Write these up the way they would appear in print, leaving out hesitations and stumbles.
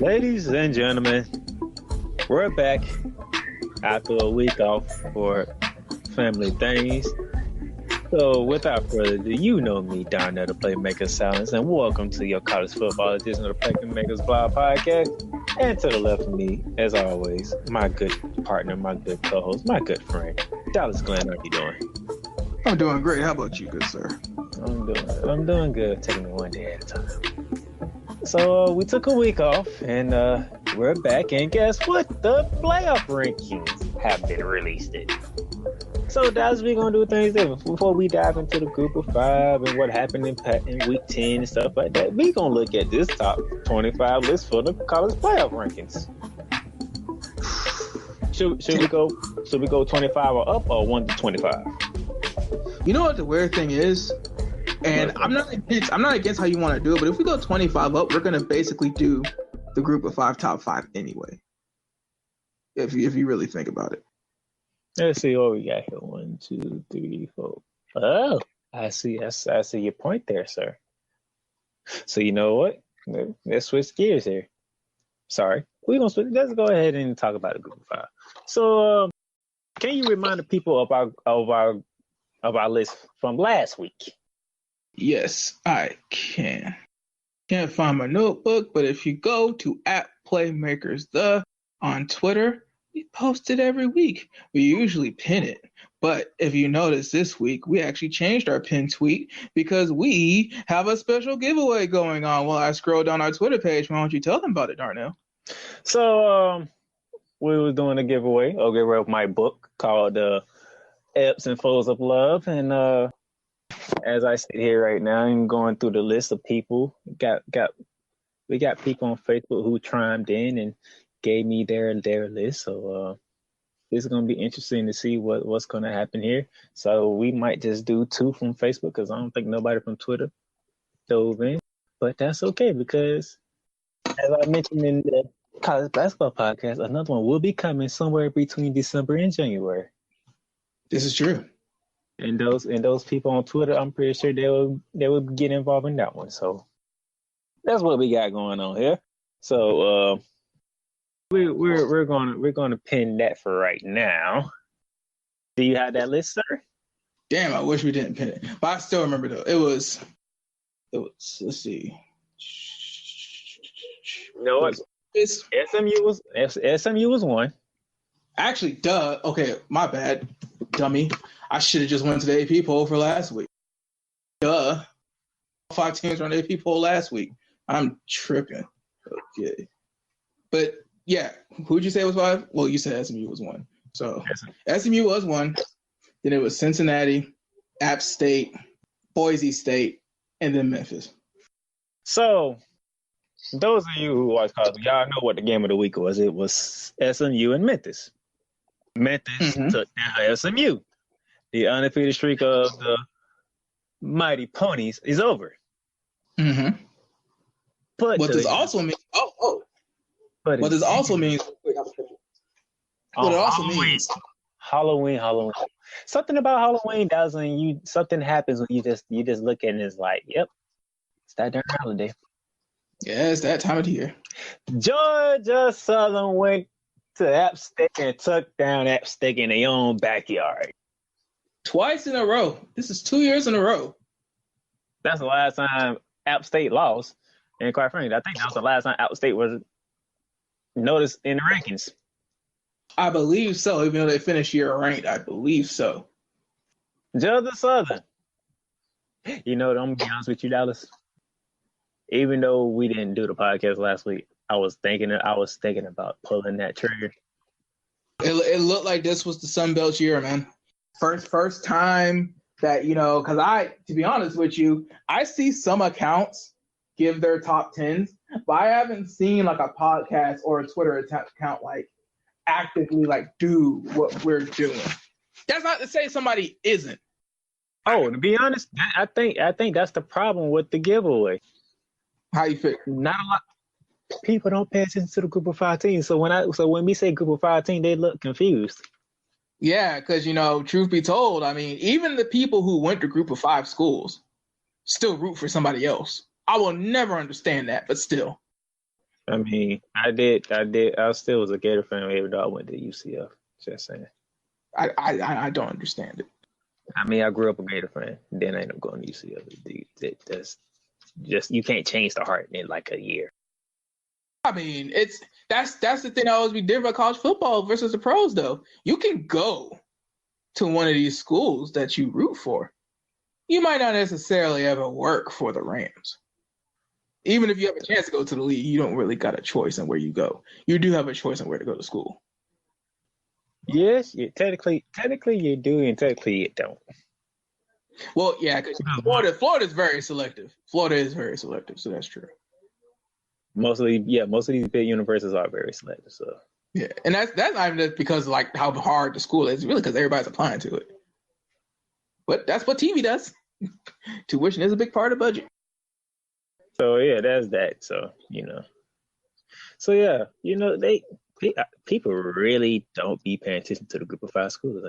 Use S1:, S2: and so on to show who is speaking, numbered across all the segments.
S1: Ladies and gentlemen, we're back after a week off for family things. So without further ado, you know me down there, the Playmaker Silence, and welcome to your college football edition of the Playmakers Blog Podcast. And to the left of me, as always, my good partner, my good co-host, my good friend, Dallas Glenn. How you doing?
S2: I'm doing great. How about you, good sir?
S1: I'm doing good, taking it one day at a time. So we took a week off, and we're back. And guess what? The playoff rankings have been released. So that's we're gonna do things different. Before we dive into the group of five and what happened in week 10 and stuff like that, we gonna look at this top 25 list for the college playoff rankings. Should we go 25 or up, or 1 to 25?
S2: You know what the weird thing is? And I'm not against how you want to do it, but if we go 25 up, we're gonna basically do the group of five top five anyway. If you really think about it.
S1: Let's see what we got here. 1, 2, 3, 4. Oh, I see your point there, sir. So you know what? Let's switch gears here. Sorry, we're gonna switch. Let's go ahead and talk about the group of five. So, can you remind the people of our list from last week?
S2: Yes, I can. Can't find my notebook, but if you go to @PlaymakersThe on Twitter, we post it every week. We usually pin it. But if you notice this week, we actually changed our pin tweet because we have a special giveaway going on. While I scroll down our Twitter page, why don't you tell them about it, Darnell?
S1: So, we were doing a giveaway. I'll give up my book called Ebbs and Flows of Love. And as I sit here right now and going through the list of people, we got people on Facebook who chimed in and gave me their list. So it's going to be interesting to see what's going to happen here. So we might just do 2 from Facebook because I don't think nobody from Twitter dove in. But that's okay because, as I mentioned in the college basketball podcast, another one will be coming somewhere between December and January.
S2: This is true.
S1: And those people on Twitter, I'm pretty sure they will get involved in that one. So that's what we got going on here. So we're gonna pin that for right now. Do you have that list, sir?
S2: Damn, I wish we didn't pin it, but I still remember though. It was. Let's see.
S1: You know what? SMU was one.
S2: Actually, duh. Okay, my bad, dummy. I should have just went to the AP poll for last week. Duh. 5 teams were on the AP poll last week. I'm tripping. Okay. But, yeah, who'd you say was 5? Well, you said SMU was 1. So, SMU was 1. Then it was Cincinnati, App State, Boise State, and then Memphis.
S1: So, those of you who watch college, y'all know what the game of the week was. It was SMU and Memphis. Memphis took down SMU. The undefeated streak of the Mighty Ponies is over.
S2: Mm-hmm. What this also means? What this also means? What it also means?
S1: Halloween. Something about Halloween does when something happens when you just look at it and it's like, yep, it's that darn holiday.
S2: Yeah, it's that time of the year.
S1: Georgia Southern went to App State and took down App State in their own backyard.
S2: Twice in a row. This is 2 years in a row.
S1: That's the last time App State lost. And quite frankly, I think that was the last time App State was noticed in the rankings.
S2: I believe so, even though they finished year ranked. I believe so.
S1: Georgia Southern. You know, I'm going to be honest with you, Dallas. Even though we didn't do the podcast last week, I was thinking about pulling that trigger.
S2: It looked like this was the Sun Belt year, man. First time that, because to be honest with you, I see some accounts give their top 10s, but I haven't seen like a podcast or a Twitter account like actively like do what we're doing. That's not to say somebody isn't.
S1: Oh, to be honest, I think that's the problem with the giveaway.
S2: How you figure?
S1: Not a lot. People don't pay attention to the group of 5 teams. So when we say group of 5 teams, they look confused.
S2: Yeah, because, truth be told, I mean, even the people who went to group of 5 schools still root for somebody else. I will never understand that, but still.
S1: I mean, I still was a Gator fan even though I went to UCF. Just saying.
S2: I don't understand it.
S1: I mean, I grew up a Gator fan. Then I ended up going to UCF. That's just you can't change the heart in like a year.
S2: I mean, that's the thing that always be different about college football versus the pros, though. You can go to one of these schools that you root for. You might not necessarily ever work for the Rams. Even if you have a chance to go to the league, you don't really got a choice on where you go. You do have a choice on where to go to school.
S1: Yes, technically you do, and technically you don't.
S2: Well, yeah, because Florida is very selective. Florida is very selective, so that's true.
S1: Most of these big universities are very selective. So
S2: yeah, and that's not even just because like how hard the school is. It's really because everybody's applying to it. But that's what TV does. Tuition is a big part of the budget.
S1: So yeah, that's that. So they people really don't be paying attention to the Group of 5 schools.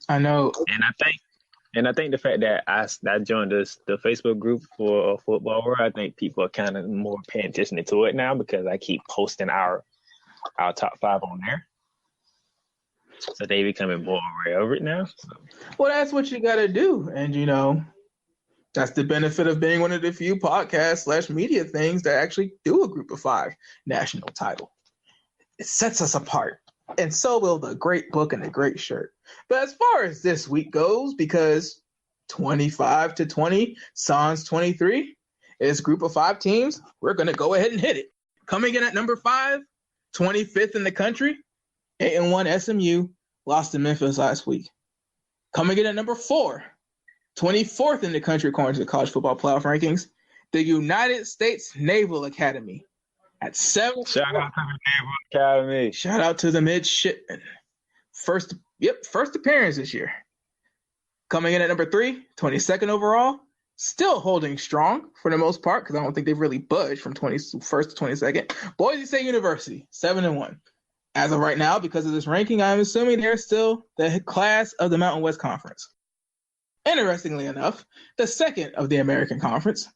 S2: I know,
S1: and I think the fact that I joined the Facebook group for football, where I think people are kind of more paying attention to it now because I keep posting our top 5 on there. So they becoming more aware of it now. So.
S2: Well, that's what you got to do. And, that's the benefit of being one of the few podcasts / media things that actually do a Group of 5 national title. It sets us apart. And so will the great book and the great shirt. But as far as this week goes, because 25-20, Sans 23 is Group of 5 teams, we're going to go ahead and hit it. Coming in at number 5, 25th in the country, 8-1 SMU, lost to Memphis last week. Coming in at number 4, 24th in the country according to the College Football Playoff rankings, the United States Naval Academy at 7.
S1: Shout out to the Naval Academy.
S2: Shout out to the midshipmen. First appearance this year. Coming in at number 3, 22nd overall, still holding strong for the most part because I don't think they've really budged from 21st to 22nd. Boise State University, 7-1. As of right now, because of this ranking, I'm assuming they're still the class of the Mountain West Conference. Interestingly enough, the second of the American Conference,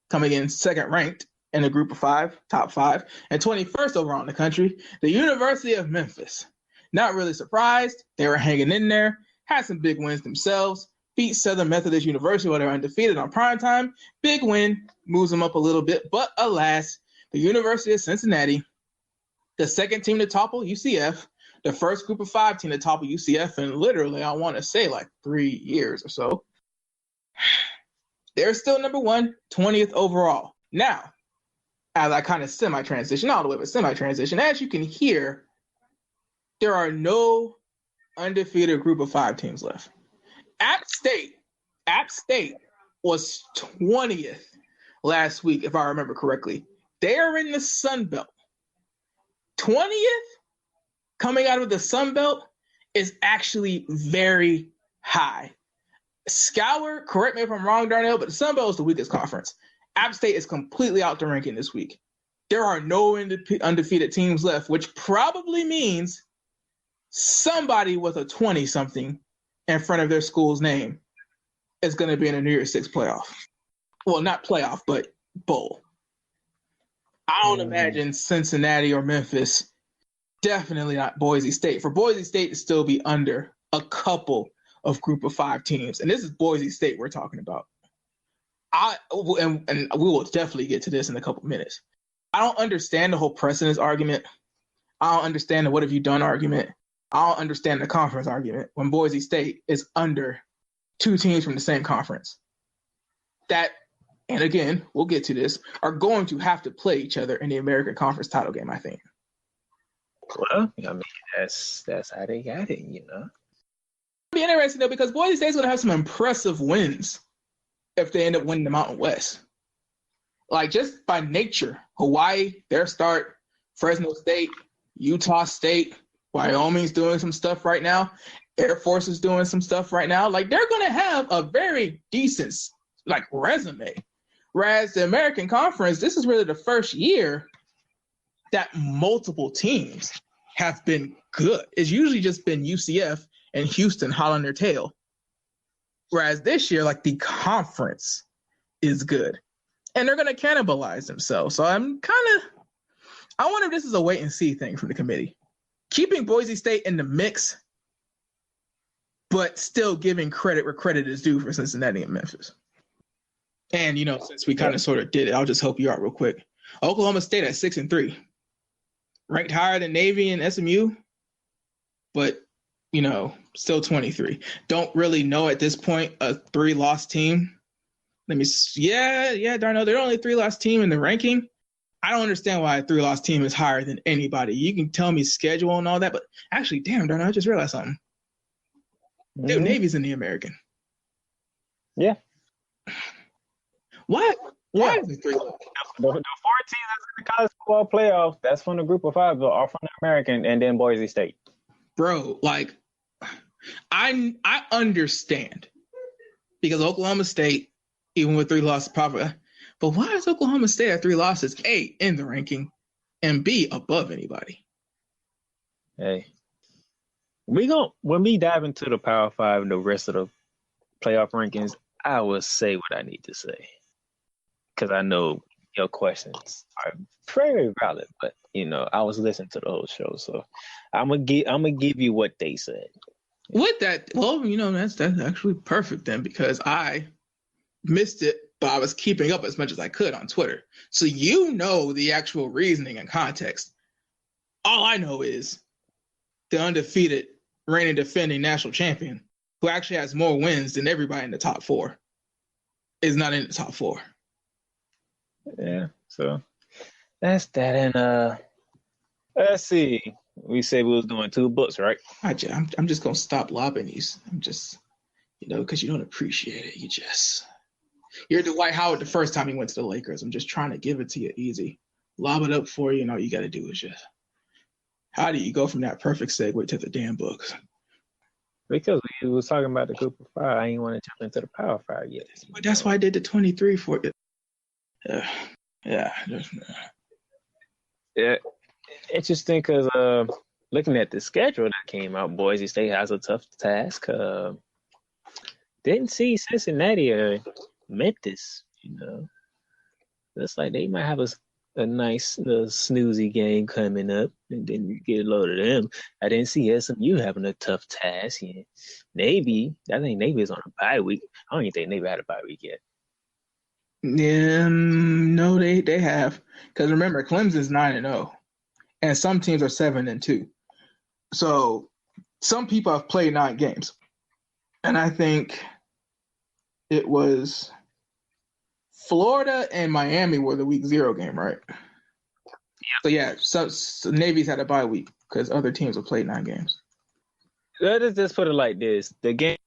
S2: coming in second ranked in a Group of 5, top 5, and 21st overall in the country, the University of Memphis. Not really surprised. They were hanging in there, had some big wins themselves, beat Southern Methodist University while they're undefeated on primetime. Big win, moves them up a little bit, but alas, the University of Cincinnati, the second team to topple UCF, the first Group of 5 team to topple UCF in literally, I want to say, like 3 years or so. They're still number 1, 20th overall. Now, as I kind of semi-transition, not all the way, but semi-transition, as you can hear, there are no undefeated Group of 5 teams left. App State was 20th last week, if I remember correctly. They are in the Sun Belt. 20th coming out of the Sun Belt is actually very high. Scour, correct me if I'm wrong, Darnell, but the Sun Belt is the weakest conference. App State is completely out the ranking this week. There are no undefeated teams left, which probably means somebody with a 20-something in front of their school's name is going to be in a New Year's Six playoff. Well, not playoff, but bowl. I don't imagine Cincinnati or Memphis. Definitely not Boise State. For Boise State to still be under a couple of Group of 5 teams, and this is Boise State we're talking about. And we will definitely get to this in a couple minutes. I don't understand the whole precedence argument. I don't understand the what have you done argument. I don't understand the conference argument when Boise State is under 2 teams from the same conference. That, and again, we'll get to this, are going to have to play each other in the American Conference title game, I think.
S1: Well, I mean, that's how they got it, It'll
S2: be interesting, though, because Boise State's going to have some impressive wins if they end up winning the Mountain West. Like, just by nature, Hawaii, their start, Fresno State, Utah State, Wyoming's doing some stuff right now. Air Force is doing some stuff right now. Like, they're going to have a very decent, resume. Whereas the American Conference, this is really the first year that multiple teams have been good. It's usually just been UCF and Houston hot on their tail. Whereas this year, the conference is good. And they're going to cannibalize themselves. So I'm kind of I wonder if this is a wait and see thing from the committee. Keeping Boise State in the mix, but still giving credit where credit is due for Cincinnati and Memphis. And, since we kind of sort of did it, I'll just help you out real quick. Oklahoma State at 6-3. Ranked higher than Navy and SMU, but, still 23. Don't really know at this point a 3-loss team. Darnell, they're only a 3-loss team in the ranking. I don't understand why a 3-loss team is higher than anybody. You can tell me schedule and all that, but actually, damn, Darnell, I just realized something. Mm-hmm. Dude, Navy's in the American.
S1: Yeah.
S2: Why?
S1: Yeah.
S2: Why is it 3-loss?
S1: The 4 teams that's in the college football playoff, that's from the group of 5, are from the American, and then Boise State.
S2: Bro, I understand because Oklahoma State, even with 3 losses, probably. But why is Oklahoma State at 3 losses, A, in the ranking, and B, above anybody?
S1: Hey, when we dive into the Power 5 and the rest of the playoff rankings, I will say what I need to say because I know your questions are very valid. But I was listening to the whole show, so I'm gonna give you what they said.
S2: With that, well, that's actually perfect then because I missed it, but I was keeping up as much as I could on Twitter. So the actual reasoning and context. All I know is the undefeated, reigning defending national champion, who actually has more wins than everybody in the top 4, is not in the top 4.
S1: Yeah, so that's that. And let's see. We said we was doing 2 books, right?
S2: I'm just gonna stop lobbing these. I'm just, because you don't appreciate it. You're Dwight Howard the first time he went to the Lakers. I'm just trying to give it to you easy, lob it up for you, and all you got to do is just. How do you go from that perfect segue to the damn books?
S1: Because we was talking about the group of 5, I ain't want to jump into the Power 5 yet.
S2: But that's why I did the 23 for it. Yeah.
S1: Interesting because looking at the schedule that came out, Boise State has a tough task. Didn't see Cincinnati or Memphis. Looks like they might have a nice little snoozy game coming up, and then you get a load of them. I didn't see SMU having a tough task. Yeah. Navy, I think Navy is on a bye week. I don't even think Navy had a bye week yet.
S2: No, they have. Because remember, Clemson's 9-0, and some teams are 7-2. So some people have played 9 games, and I think it was Florida and Miami were the week 0 game, right? Yeah. So Navy's had a bye week because other teams have played 9 games.
S1: Let us just put it like this: the game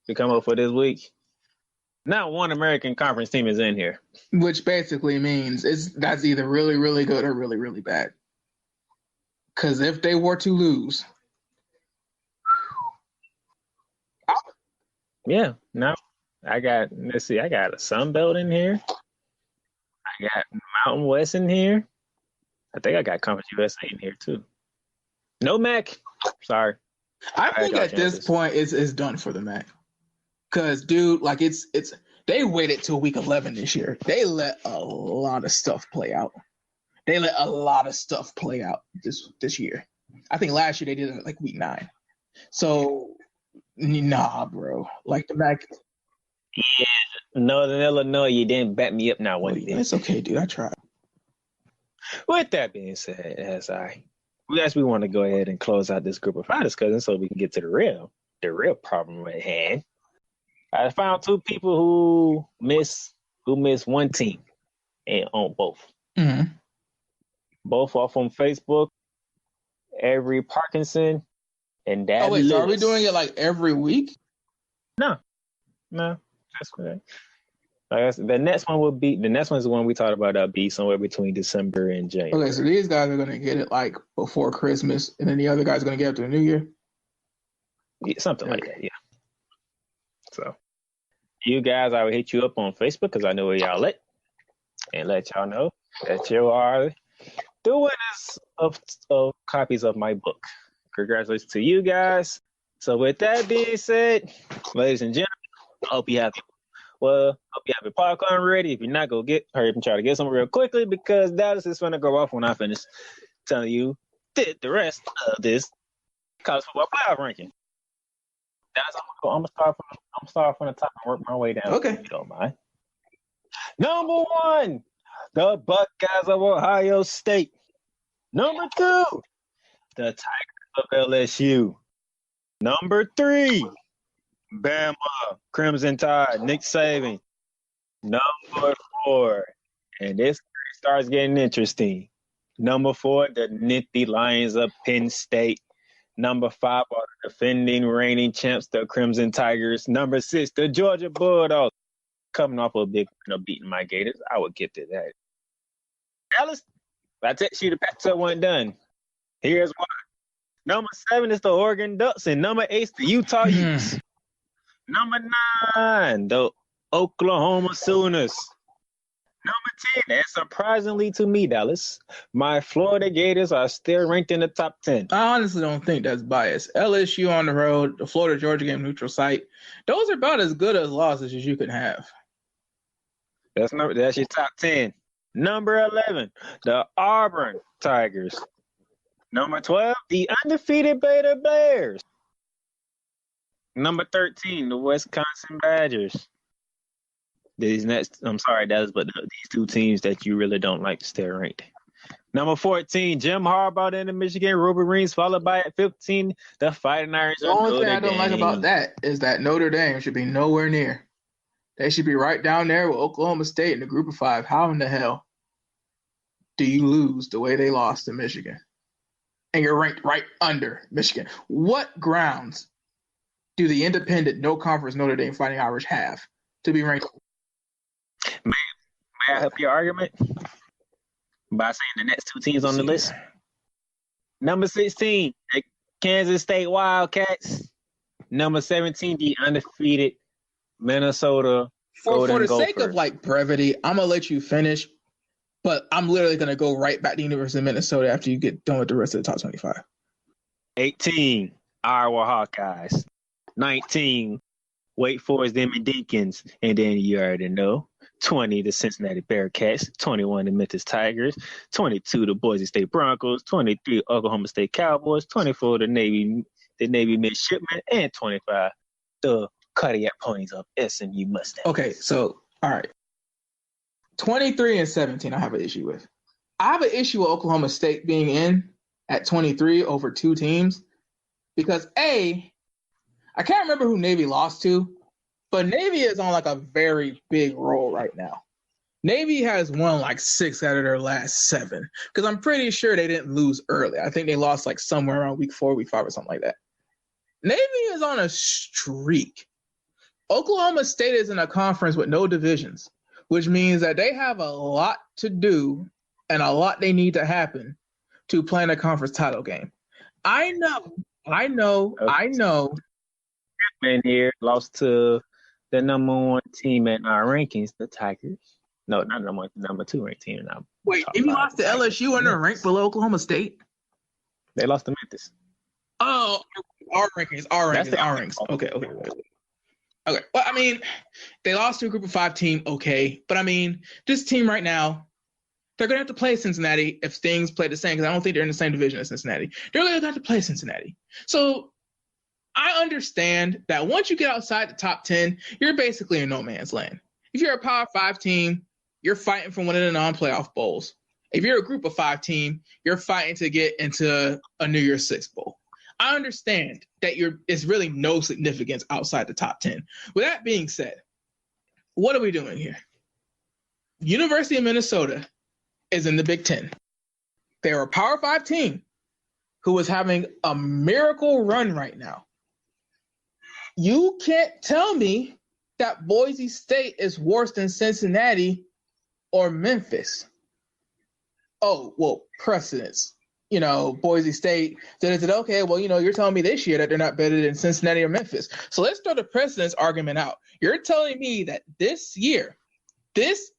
S1: to come up for this week. Not one American Conference team is in here.
S2: Which basically means that's either really, really good or really, really bad. Because if they were to lose.
S1: Yeah, no. I got a Sun Belt in here. I got Mountain West in here. I think I got Conference USA in here too. No MAC. Sorry.
S2: I think at this point it's done for the MAC. Because, dude, it's they waited till week 11 this year. They let a lot of stuff play out. This year. I think last year they did it week 9. So, nah, bro. The MAC.
S1: Yeah, Northern Illinois, you didn't back me up now.
S2: It's okay, dude. I tried.
S1: With that being said, we want to go ahead and close out this group of 5 discussions so we can get to the real problem at hand. I found 2 people who miss one team and on both.
S2: Mm-hmm.
S1: Both are from Facebook. Avery Parkinson and Dad.
S2: Oh wait, so are we doing it every week?
S1: No, just for that. The next one is the one we talked about. Be somewhere between December and January.
S2: Okay, so these guys are gonna get it before Christmas, and then the other guys are gonna get it after the New Year.
S1: Yeah, something like that. Yeah. So, you guys, I will hit you up on Facebook because I know where y'all at, and let y'all know that you are the winners of copies of my book. Congratulations to you guys. So, with that being said, ladies and gentlemen, I hope you have Well, hope you have your popcorn ready. If you're not, hurry up and try to get some real quickly because Dallas is going to go off when I finish telling you the rest of this college football playoff ranking. Dallas, I'm gonna start from the top and work my way down.
S2: Okay.
S1: If you don't mind. Number 1, the Buckeyes of Ohio State. Number 2, the Tigers of LSU. Number 3, Bama, Crimson Tide, Nick Saban. Number 4, and this starts getting interesting. Number 4, the nifty Lions of Penn State. Number 5 are the defending reigning champs, the Crimson Tigers. Number 6, the Georgia Bulldogs. Coming off a big beating my Gators, I would get to that. Dallas, I text you the Pac-12 wasn't done. Here's why. Number 7 is the Oregon Ducks, and number 8 is the Utah Utes. Number 9, the Oklahoma Sooners. Number 10, and surprisingly to me, Dallas, my Florida Gators are still ranked in the top 10.
S2: I honestly don't think that's biased. LSU on the road, the Florida-Georgia game neutral site, those are about as good as losses as you can have.
S1: That's your top 10. Number 11, the Auburn Tigers. Number 12, the undefeated Beta Bears. Number 13, the Wisconsin Badgers. I'm sorry, Dallas, but these two teams that you really don't like stay ranked. Number 14, Jim Harbaugh and the Michigan Wolverines, followed by at 15, the Fighting Irish.
S2: The only thing I don't like about that is that Notre Dame should be nowhere near. They should be right down there with Oklahoma State in the group of 5. How in the hell do you lose the way they lost to Michigan? And you're ranked right under Michigan. What grounds do the independent, no-conference Notre Dame Fighting Irish have to be ranked?
S1: May I help your argument by saying the next 2 teams on the list? Number 16, the Kansas State Wildcats. Number 17, the undefeated Minnesota Golden
S2: For the
S1: Gophers.
S2: sake of brevity, I'm going to let you finish, but I'm literally going to go right back to the University of Minnesota after you get done with the rest of the top 25.
S1: 18, Iowa Hawkeyes. 19, Wake Forest Demon Deacons. And then you already know, 20, the Cincinnati Bearcats. 21, the Memphis Tigers. 22, the Boise State Broncos. 23, Oklahoma State Cowboys. 24, the Navy Midshipmen. And 25, the Cardiac Ponies of SMU Mustangs.
S2: Okay, so, all right. 23 and 17 I have an issue with. I have an issue with Oklahoma State being in at 23 over 2 teams because, A, I can't remember who Navy lost to, but Navy is on a very big roll right now. Navy has won 6 out of their last 7 because I'm pretty sure they didn't lose early. I think they lost somewhere around week 4, week 5 or something like that. Navy is on a streak. Oklahoma State is in a conference with no divisions, which means that they have a lot to do and a lot they need to happen to play in a conference title game. I know.
S1: Man here lost to the number 1 team in our rankings, the Tigers. No, not number 1, the number 2 ranked team.
S2: Wait, if you lost to LSU and they're ranked below Oklahoma State?
S1: They lost to Memphis.
S2: Oh, our rankings. Okay. Well, I mean, they lost to a group of 5 team, okay. But, I mean, this team right now, they're going to have to play Cincinnati if things play the same because I don't think they're in the same division as Cincinnati. They're going to have to play Cincinnati. So, I understand that once you get outside the top 10, you're basically in no man's land. If you're a Power 5 team, you're fighting for one of the non-playoff bowls. If you're a group of 5 team, you're fighting to get into a New Year's 6 bowl. I understand that it's really no significance outside the top 10. With that being said, what are we doing here? University of Minnesota is in the Big Ten. They're a Power 5 team who is having a miracle run right now. You can't tell me that Boise State is worse than Cincinnati or Memphis. Oh, well, precedence. Boise State, okay, well, you're telling me this year that they're not better than Cincinnati or Memphis. So let's throw the precedence argument out. You're telling me that this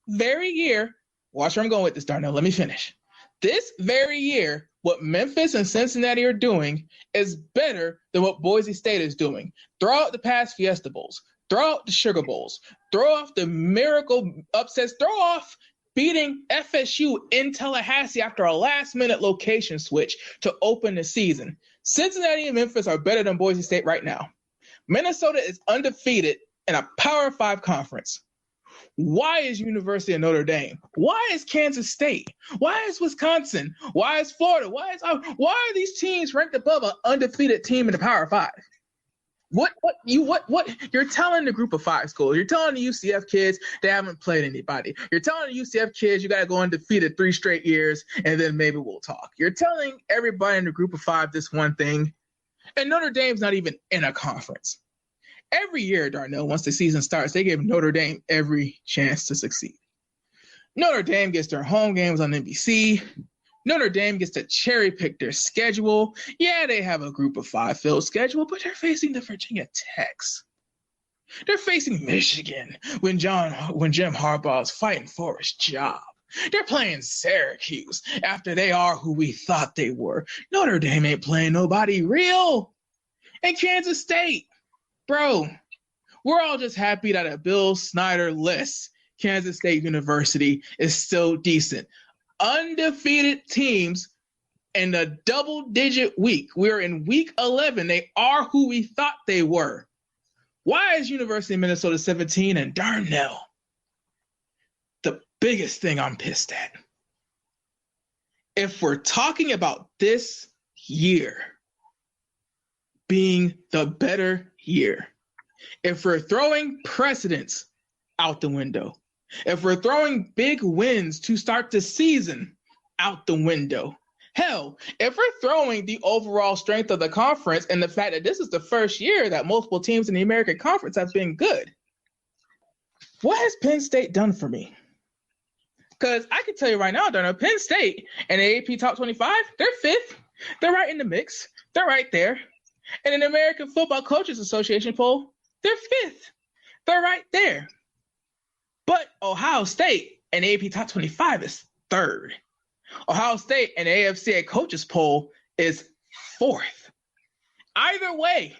S2: very year, watch where I'm going with this, Darnell, let me finish. This very year, what Memphis and Cincinnati are doing is better than what Boise State is doing. Throw out the past Fiesta Bowls. Throw out the Sugar Bowls. Throw off the miracle upsets. Throw off beating FSU in Tallahassee after a last-minute location switch to open the season. Cincinnati and Memphis are better than Boise State right now. Minnesota is undefeated in a Power 5 conference. Why is University of Notre Dame? Why is Kansas State? Why is Wisconsin? Why is Florida? Why are these teams ranked above an undefeated team in the Power 5? What you're telling the group of 5 schools, you're telling the UCF kids they haven't played anybody. You're telling the UCF kids you got to go undefeated 3 straight years and then maybe we'll talk. You're telling everybody in the group of 5 this one thing, and Notre Dame's not even in a conference. Every year, Darnell, once the season starts, they give Notre Dame every chance to succeed. Notre Dame gets their home games on NBC. Notre Dame gets to cherry pick their schedule. Yeah, they have a group of 5 filled schedule, but they're facing the Virginia Techs. They're facing Michigan when Jim Harbaugh is fighting for his job. They're playing Syracuse after they are who we thought they were. Notre Dame ain't playing nobody real. And Kansas State, bro, we're all just happy that a Bill Snyder-less Kansas State University is still decent. Undefeated teams in a double-digit week. We're in week 11. They are who we thought they were. Why is University of Minnesota 17 and Darnell? The biggest thing I'm pissed at. If we're talking about this year being the better year, if we're throwing precedents out the window, if we're throwing big wins to start the season out the window, hell, if we're throwing the overall strength of the conference and the fact that this is the first year that multiple teams in the American Conference have been good, what has Penn State done for me? Because I can tell you right now, Darnell, Penn State and the AP Top 25, they're 5th. They're right in the mix. They're right there. And in the American Football Coaches Association poll, they're 5th. They're right there. But Ohio State and the AP Top 25 is 3rd. Ohio State and the AFCA Coaches poll is 4th. Either way,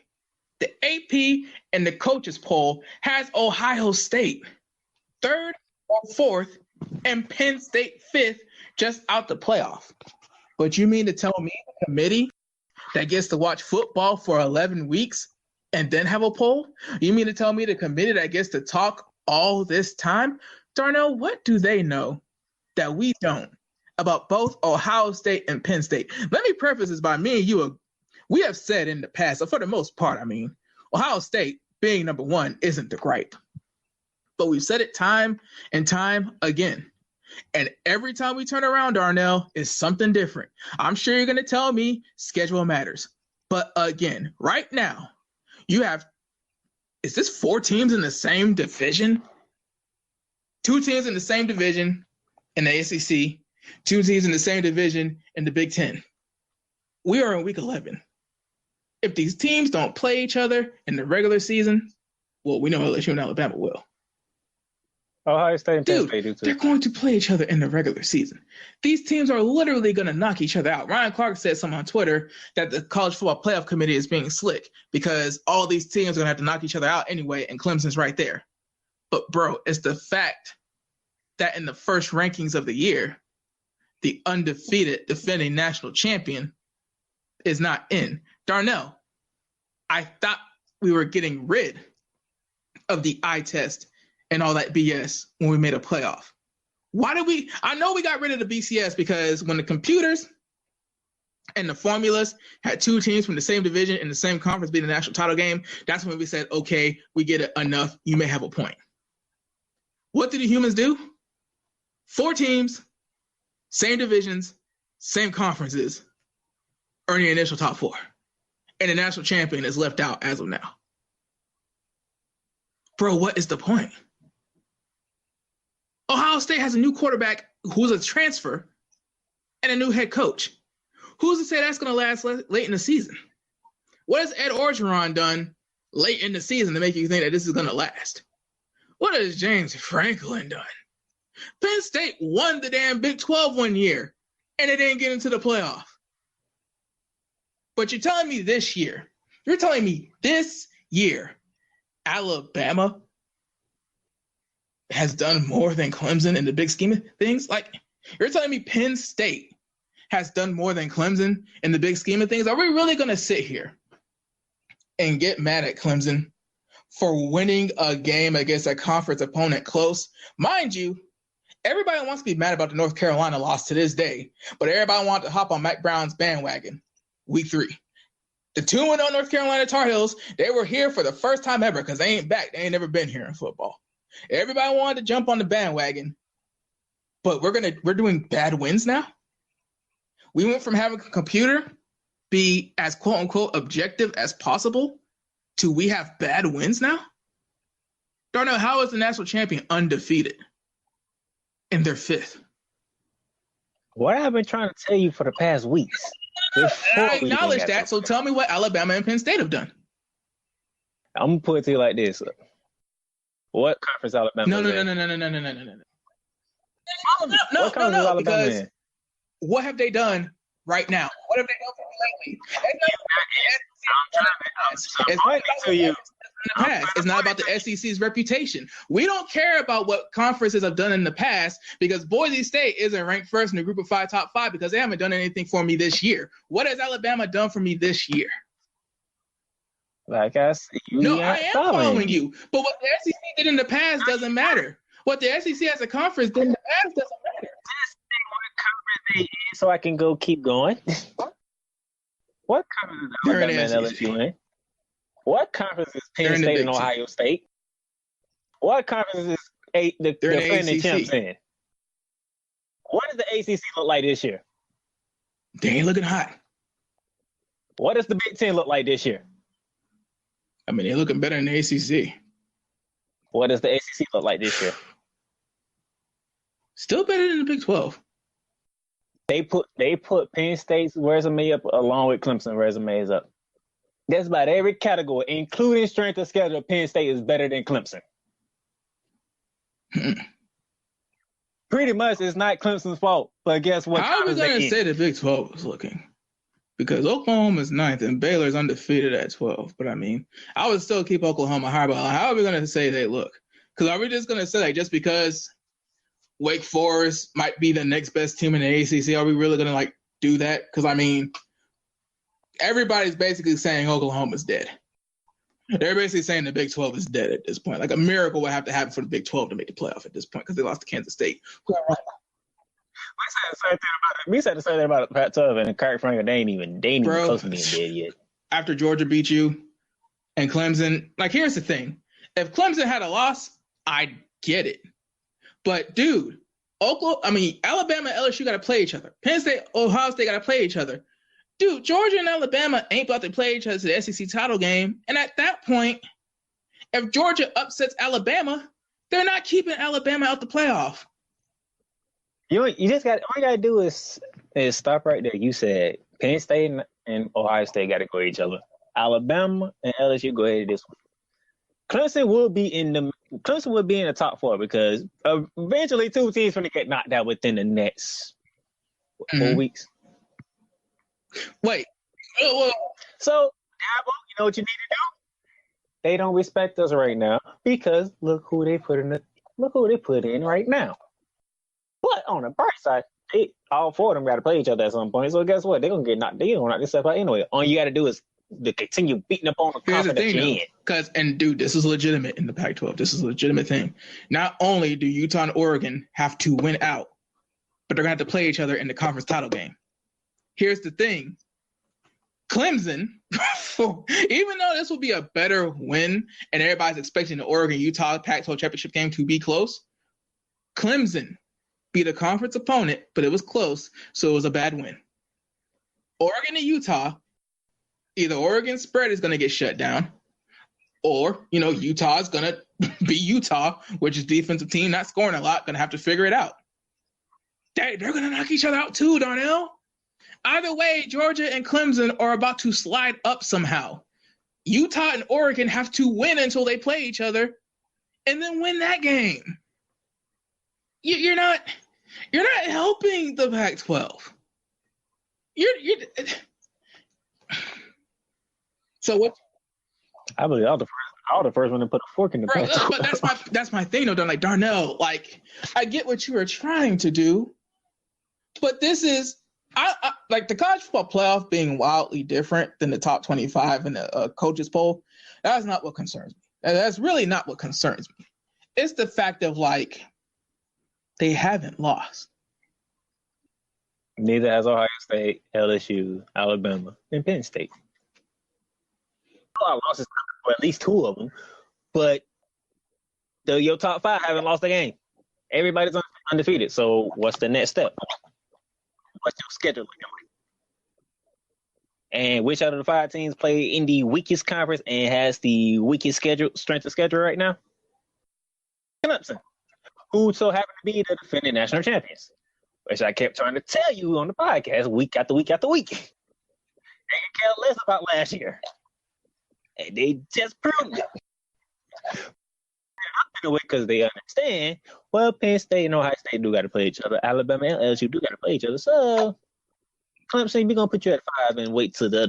S2: the AP and the Coaches poll has Ohio State 3rd or 4th and Penn State 5th just out the playoff. But you mean to tell me a committee that gets to watch football for 11 weeks and then have a poll? You mean to tell me the committee that gets to talk all this time? Darnell, what do they know that we don't about both Ohio State and Penn State? Let me preface this by me and you. We have said in the past, so for the most part, Ohio State being number 1 isn't the gripe. But we've said it time and time again. And every time we turn around, Darnell, is something different. I'm sure you're going to tell me schedule matters. But again, right now, you have, is this 4 teams in the same division? 2 teams in the same division in the ACC, 2 teams in the same division in the Big Ten. We are in week 11. If these teams don't play each other in the regular season, well, we know LSU and Alabama will.
S1: Ohio State and Penn State do too.
S2: They're going to play each other in the regular season. These teams are literally going to knock each other out. Ryan Clark said something on Twitter that the College Football Playoff Committee is being slick because all these teams are going to have to knock each other out anyway, and Clemson's right there. But, bro, it's the fact that in the first rankings of the year, the undefeated defending national champion is not in. Darnell, I thought we were getting rid of the eye test and all that BS when we made a playoff. Why did we? I know we got rid of the BCS because when the computers and the formulas had 2 teams from the same division in the same conference being the national title game, that's when we said, okay, we get it enough. You may have a point. What did the humans do? 4 teams, same divisions, same conferences, earning the initial top 4. And the national champion is left out as of now. Bro, what is the point? Ohio State has a new quarterback who's a transfer and a new head coach. Who's to say that's going to last late in the season? What has Ed Orgeron done late in the season to make you think that this is going to last? What has James Franklin done? Penn State won the damn Big 12 one year, and they didn't get into the playoff. But you're telling me this year, Alabama has done more than Clemson in the big scheme of things? Like, you're telling me Penn State has done more than Clemson in the big scheme of things? Are we really going to sit here and get mad at Clemson for winning a game against a conference opponent close? Mind you, everybody wants to be mad about the North Carolina loss to this day, but everybody wants to hop on Mac Brown's bandwagon week 3. The 2-0 North Carolina Tar Heels, they were here for the first time ever because they ain't back. They ain't never been here in football. Everybody wanted to jump on the bandwagon, but we're doing bad wins now? We went from having a computer be as quote-unquote objective as possible to we have bad wins now? Darnell, how is the national champion undefeated? And they're 5th.
S1: What I've been trying to tell you for the past weeks.
S2: I acknowledge that, so tell me what Alabama and Penn State have done.
S1: I'm going to put it to you like this. What conference Alabama
S2: No,
S1: is in?
S2: No, because what have they done right now? What have they done lately? It's not about the SEC's reputation. We don't care about what conferences have done in the past because Boise State isn't ranked first in the group of 5 top 5 because they haven't done anything for me this year. What has Alabama done for me this year?
S1: Like I said,
S2: I am following you. But what the SEC did in the past doesn't matter. What the SEC as a conference did in the past doesn't matter.
S1: So I can keep going. What conference is Alabama and LSU in? What conference is Penn State and Ohio State? What conference is the defending champs in? What does the ACC look like this year?
S2: They ain't looking hot.
S1: What does the Big Ten look like this year?
S2: I mean, they're looking better than the ACC.
S1: What does the ACC look like this year?
S2: Still better than the Big 12.
S1: They put Penn State's resume up along with Clemson's resumes up. That's about every category, including strength of schedule. Penn State is better than Clemson. Pretty much, it's not Clemson's fault. But guess what?
S2: How are we going to say the Big 12 is looking? Because Oklahoma's 9th and Baylor's undefeated at 12. But I mean, I would still keep Oklahoma high. But how are we going to say they look? Because are we just going to say just because Wake Forest might be the next best team in the ACC, are we really going to do that? Because I mean, everybody's basically saying Oklahoma's dead. They're basically saying the Big 12 is dead at this point. Like a miracle would have to happen for the Big 12 to make the playoff at this point because they lost to Kansas State.
S1: We said the same thing about Pac-12 and Kirk Franklin. They ain't even close to being dead yet.
S2: After Georgia beat you and Clemson, here's the thing. If Clemson had a loss, I'd get it. But, dude, Alabama and LSU got to play each other. Penn State, Ohio State got to play each other. Dude, Georgia and Alabama ain't about to play each other to the SEC title game. And at that point, if Georgia upsets Alabama, they're not keeping Alabama out the playoff.
S1: You just got all you gotta do is stop right there. You said Penn State and Ohio State got to go each other. Alabama and LSU go ahead this week. Clemson will be in the top 4 because eventually 2 teams going to get knocked out within the next 4 weeks.
S2: Wait.
S1: So, you know what you need to do? They don't respect us right now because look who they put in right now. But on the bright side, all 4 of them got to play each other at some point. So guess what? They're gonna get knocked. They're gonna knock this stuff out anyway. All you got to do is to continue beating up on the confidence you in.
S2: Dude, this is legitimate in the Pac-12. This is a legitimate thing. Not only do Utah and Oregon have to win out, but they're gonna have to play each other in the conference title game. Here's the thing. Clemson, even though this will be a better win and everybody's expecting the Oregon-Utah Pac-12 championship game to be close, Clemson beat a conference opponent, but it was close, so it was a bad win. Oregon and Utah, either Oregon's spread is going to get shut down or, Utah is going to be Utah, which is defensive team, not scoring a lot, going to have to figure it out. They're going to knock each other out too, Darnell. Either way, Georgia and Clemson are about to slide up somehow. Utah and Oregon have to win until they play each other and then win that game. You're not helping the Pac-12. So what?
S1: I believe I was the first one to put a fork in the
S2: Bro,
S1: Pac-12.
S2: but that's my thing, though. Like, Darnell, like, I get what you are trying to do, but this is I like the college football playoff being wildly different than the top 25 in the coaches poll. That's not what concerns me. That's really not what concerns me. It's the fact of, like, they haven't lost.
S1: Neither has Ohio State, LSU, Alabama, and Penn State. Our losses for at least two of them, but your top five haven't lost a game. Everybody's undefeated. So what's the next step? What's your schedule looking like? And which out of the five teams play in the weakest conference and has the weakest strength of schedule right now? Clemson, who so happen to be the defending national champions, which I kept trying to tell you on the podcast week after week after week. They didn't care less about last year. And they just proved it. Because they understand, well, Penn State and Ohio State do got to play each other. Alabama and LSU do got to play each other. So, Clemson, we're going to put you at 5 and wait till these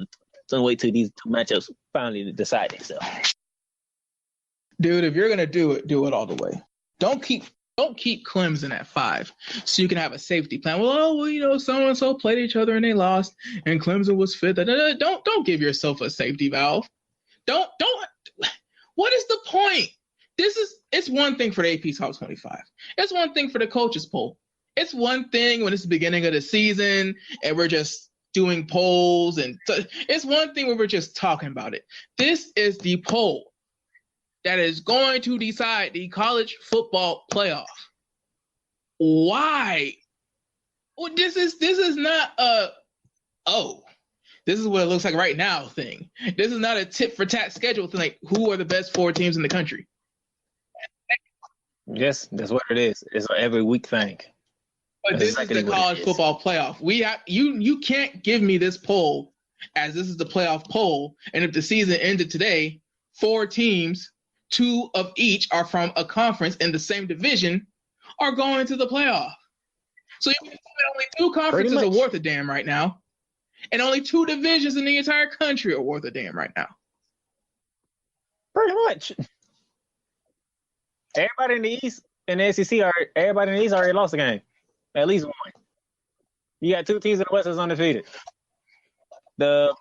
S1: two matchups finally decide themselves.
S2: Dude, if you're going to do it all the way. Don't keep Clemson at 5 so you can have a safety plan. Well, so-and-so played each other and they lost, and Clemson was 5th. Don't give yourself a safety valve. Don't. What is the point? It's one thing for the AP Top 25. It's one thing for the coaches poll. It's one thing when it's the beginning of the season and we're just doing polls, and it's one thing when we're just talking about it. This is the poll that is going to decide the college football playoff. Why? Well, this is not this is what it looks like right now thing. This is not a tit for tat schedule thing. Like, who are the best 4 teams in the country?
S1: Yes, that's what it is. It's an every week thing.
S2: But this is the college football playoff. You can't give me this poll as this is the playoff poll, and if the season ended today, 4 teams, 2 of each are from a conference in the same division, are going to the playoff. So you only 2 conferences are worth a damn right now, and only 2 divisions in the entire country are worth a damn right now.
S1: Pretty much. Everybody in the East and the SEC already lost a game. At least one. You got 2 teams in the West that's undefeated. I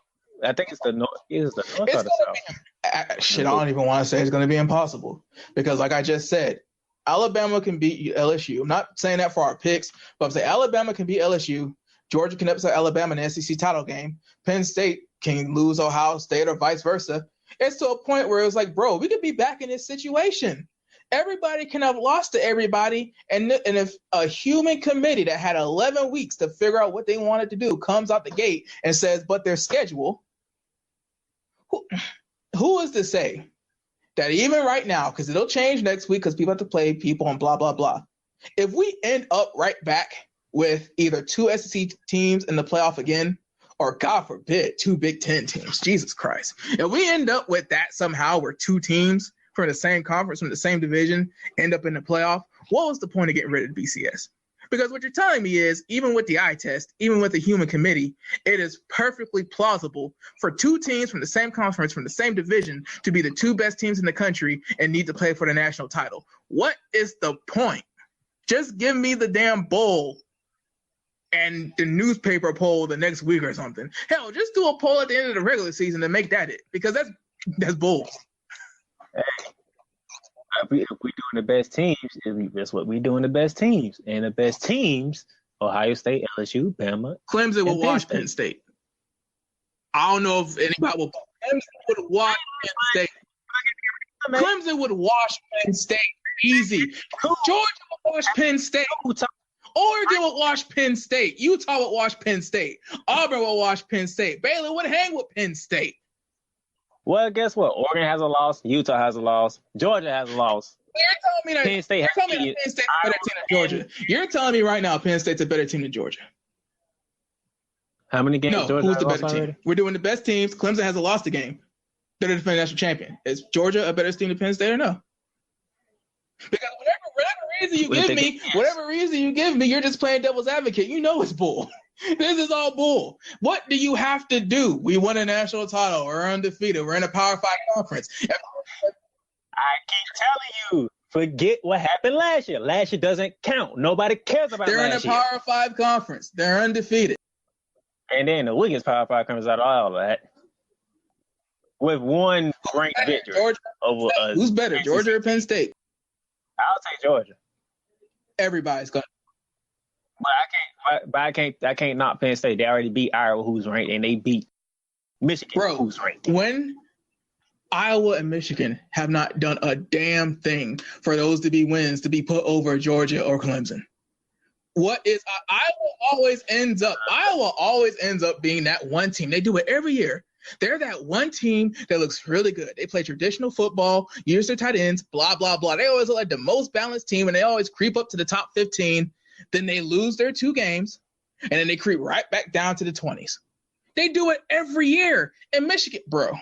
S1: think it's the North. Is the North or the South?
S2: I don't even want to say it's going to be impossible because, like I just said, Alabama can beat LSU. I'm not saying that for our picks, but I'm saying Alabama can beat LSU. Georgia can upset Alabama in the SEC title game. Penn State can lose Ohio State or vice versa. It's to a point where it was like, bro, we could be back in this situation. Everybody can have lost to everybody, and if a human committee that had 11 weeks to figure out what they wanted to do comes out the gate and says, but their schedule, who is to say that even right now, because it'll change next week because people have to play people and blah, blah, blah. If we end up right back with either 2 SEC teams in the playoff again, or God forbid, 2 Big Ten teams, Jesus Christ. If we end up with that somehow where 2 teams from the same conference, from the same division, end up in the playoff, what was the point of getting rid of the BCS? Because what you're telling me is, even with the eye test, even with the human committee, it is perfectly plausible for 2 teams from the same conference, from the same division, to be the 2 best teams in the country and need to play for the national title. What is the point? Just give me the damn bowl and the newspaper poll the next week or something. Hell, just do a poll at the end of the regular season and make that it, because that's bull.
S1: If we doing the best teams, that's what we doing the best teams. And the best teams, Ohio State, LSU, Bama.
S2: Clemson will wash Penn State. I don't know if anybody will. Clemson would wash Penn State. Clemson would wash Penn State easy. Georgia would wash Penn State. Oregon would wash Penn State. Utah would wash Penn State. Auburn would wash Penn State. Baylor would hang with Penn State.
S1: Well, guess what? Oregon has a loss. Utah has a loss. Georgia has a loss.
S2: You're telling me that Penn State's a better team than Georgia. You're telling me right now Penn State's a better team than Georgia.
S1: How many games?
S2: No,
S1: Georgia
S2: who's the better
S1: already?
S2: team? We're doing the best teams. Clemson hasn't lost a game. They're the defending national champion. Is Georgia a better team than Penn State or no? Because whatever reason you give me, you're just playing devil's advocate. You know it's bull. This is all bull. What do you have to do? We won a national title. We're undefeated. We're in a Power 5 conference.
S1: I keep telling you, forget what happened last year. Last year doesn't count. Nobody cares about
S2: They're
S1: last
S2: in a Power 5 conference. They're undefeated.
S1: And then the weakest Power 5 comes out of all of that with one ranked victory over
S2: Who's better, Georgia or Penn State?
S1: I'll take Georgia.
S2: Everybody's going.
S1: But I can't knock Penn State. They already beat Iowa, who's ranked, and they beat Michigan, who's ranked.
S2: When Iowa and Michigan have not done a damn thing for those to be wins to be put over Georgia or Clemson. Iowa always ends up being that one team. They do it every year. They're that one team that looks really good. They play traditional football, use their tight ends, blah, blah, blah. They always look like the most balanced team, and they always creep up to the top 15. Then they lose their 2 games, and then they creep right back down to the 20s. They do it every year. And Michigan, bro.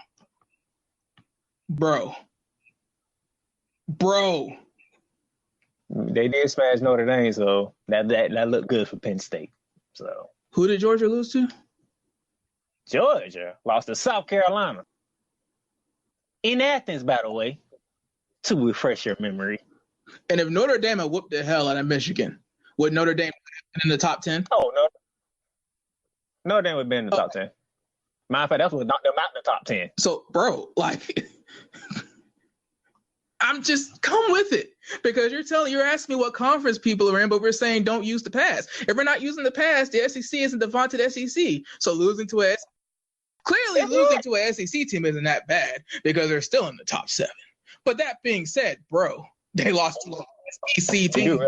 S1: They did smash Notre Dame, so that looked good for Penn State. So
S2: who did Georgia lose to?
S1: Georgia lost to South Carolina. In Athens, by the way, to refresh your memory.
S2: And if Notre Dame had whooped the hell out of Michigan, would Notre Dame have been in the top 10?
S1: Oh, no. Notre Dame would have been in the top 10. Matter of fact, that's what knocked them out in the top 10.
S2: So, bro, I'm just come with it because you're asking me what conference people are in, but we're saying don't use the pass. If we're not using the pass, the SEC isn't the vaunted SEC. So losing to a SEC team isn't that bad because they're still in the top 7. But that being said, bro, they lost to an SEC team.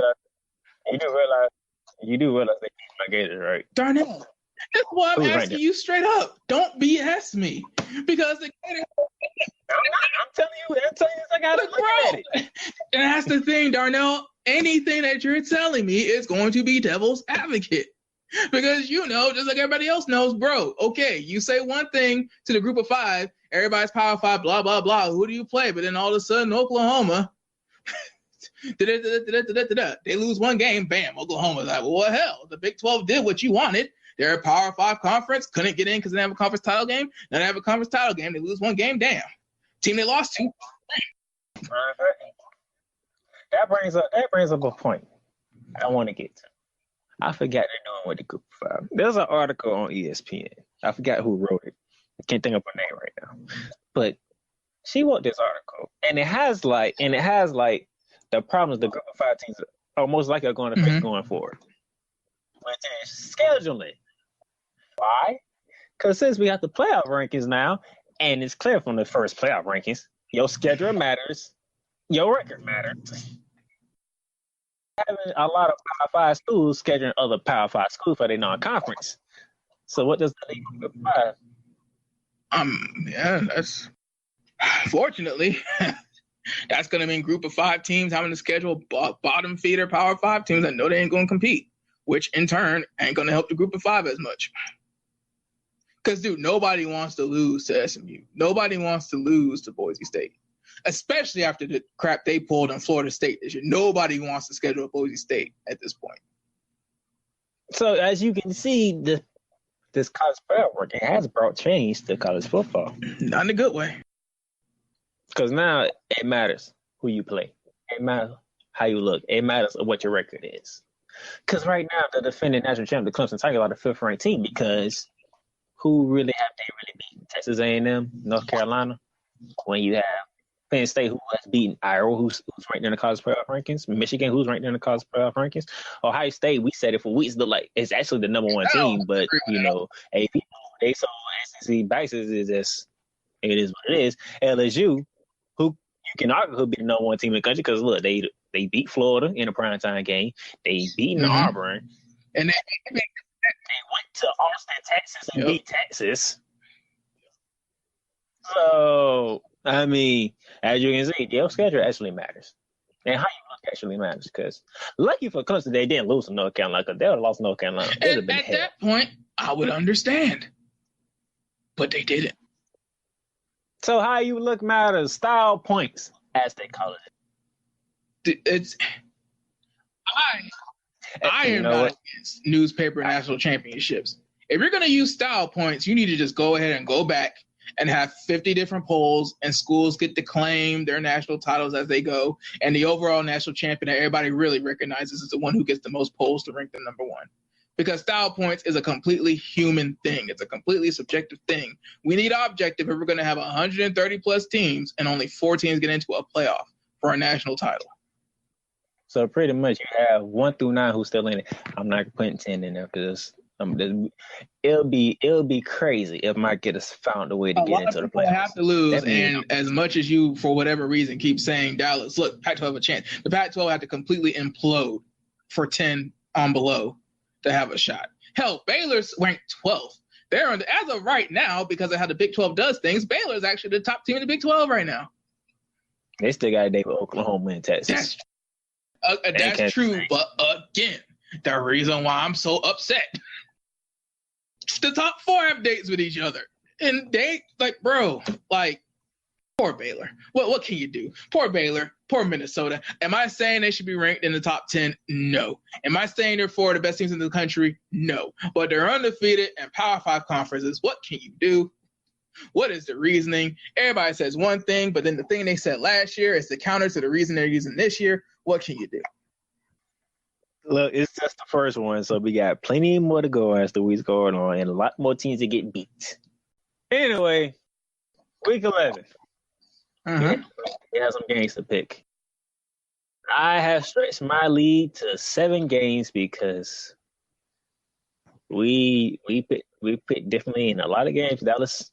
S1: You do realize they beat my Gators, right?
S2: Darnell, that's why I'm asking you straight up. Don't BS me because the Gators.
S1: I'm telling you, I got to look at it.
S2: And that's the thing, Darnell. Anything that you're telling me is going to be devil's advocate. Because just like everybody else knows, bro, okay, you say one thing to the group of 5, everybody's Power 5, blah, blah, blah. Who do you play? But then all of a sudden, Oklahoma, they lose one game, bam, Oklahoma's like, well, what hell? The Big 12 did what you wanted. They're a Power 5 conference, couldn't get in because they didn't have a conference title game. Now they have a conference title game. They lose one game, damn. Team they lost to.
S1: That brings up a point I want to get to. I forgot they're doing with the group of 5. There's an article on ESPN. I forgot who wrote it. I can't think of her name right now. But she wrote this article, and it has the problems the group of 5 teams are most likely going to face going forward. But scheduling. Why? Because since we have the playoff rankings now, and it's clear from the first playoff rankings, your schedule matters, your record matters. Having a lot of Power 5 schools scheduling other Power 5 schools for their non-conference. So what does that leave Group of 5?
S2: Yeah, that's fortunately that's going to mean Group of 5 teams having to schedule bottom feeder Power 5 teams that know they ain't going to compete, which in turn ain't going to help the Group of 5 as much. Because, dude, nobody wants to lose to SMU. Nobody wants to lose to Boise State, especially after the crap they pulled on Florida State this year. Nobody wants to schedule Boise State at this point.
S1: So, as you can see, this college playoff ranking has brought change to college football.
S2: Not in a good way.
S1: Because now it matters who you play. It matters how you look. It matters what your record is. Because right now, the defending national champion, the Clemson Tigers, are the 5th-ranked team because who really have they really beaten? Texas A&M, North Carolina. When you have Penn State, who has beaten Iowa, who's ranked in the college playoff rankings, Michigan, who's ranked in the college playoff rankings, Ohio State, we said it for weeks, look like it's actually the number 1 team, but AP, they sold SEC bases is just it is what it is. LSU, who you can argue could be the number 1 team in the country because look, they beat Florida in a primetime game, they beat Auburn,
S2: and
S1: they went to Austin, Texas, and beat Texas. So, I mean, as you can see, your schedule actually matters. And how you look actually matters. Because lucky for Clemson, they didn't lose to North Carolina. Because they would have lost North Carolina.
S2: At that point, I would understand. But they didn't.
S1: So, how you look matters. Style points, as they call it.
S2: I am not against newspaper national championships. If you're going to use style points, you need to just go ahead and go back and have 50 different polls, and schools get to claim their national titles as they go, and the overall national champion that everybody really recognizes is the one who gets the most polls to rank them number one. Because style points is a completely human thing. It's a completely subjective thing. We need objective if we're going to have 130-plus teams and only 4 teams get into a playoff for a national title.
S1: So pretty much you have 1 through 9 who's still in it. I'm not putting 10 in there because it'll be crazy if Mike get us found a way to get into the playoffs.
S2: Have to lose, and as much as you, for whatever reason, keep saying Dallas, look, Pac-12 have a chance. The Pac-12 have to completely implode for 10 on below to have a shot. Hell, Baylor's ranked 12th. They're as of right now, because of how the Big 12 does things, Baylor's actually the top team in the Big 12 right now.
S1: They still got a day with Oklahoma and Texas.
S2: That's true, but again, the reason why I'm so upset, the top 4 have dates with each other, and they poor Baylor. What can you do? Poor Baylor, poor Minnesota. Am I saying they should be ranked in the top 10? No. Am I saying they're 4 of the best teams in the country? No. But they're undefeated in Power 5 conferences. What can you do? What is the reasoning? Everybody says one thing, but then the thing they said last year is the counter to the reason they're using this year. What can you do?
S1: Look, it's just the first one, so we got plenty more to go as the weeks going on, and a lot more teams to get beat. Anyway, week 11.
S2: Mm-hmm.
S1: We have some games to pick. I have stretched my lead to 7 games because we picked differently in a lot of games. Dallas.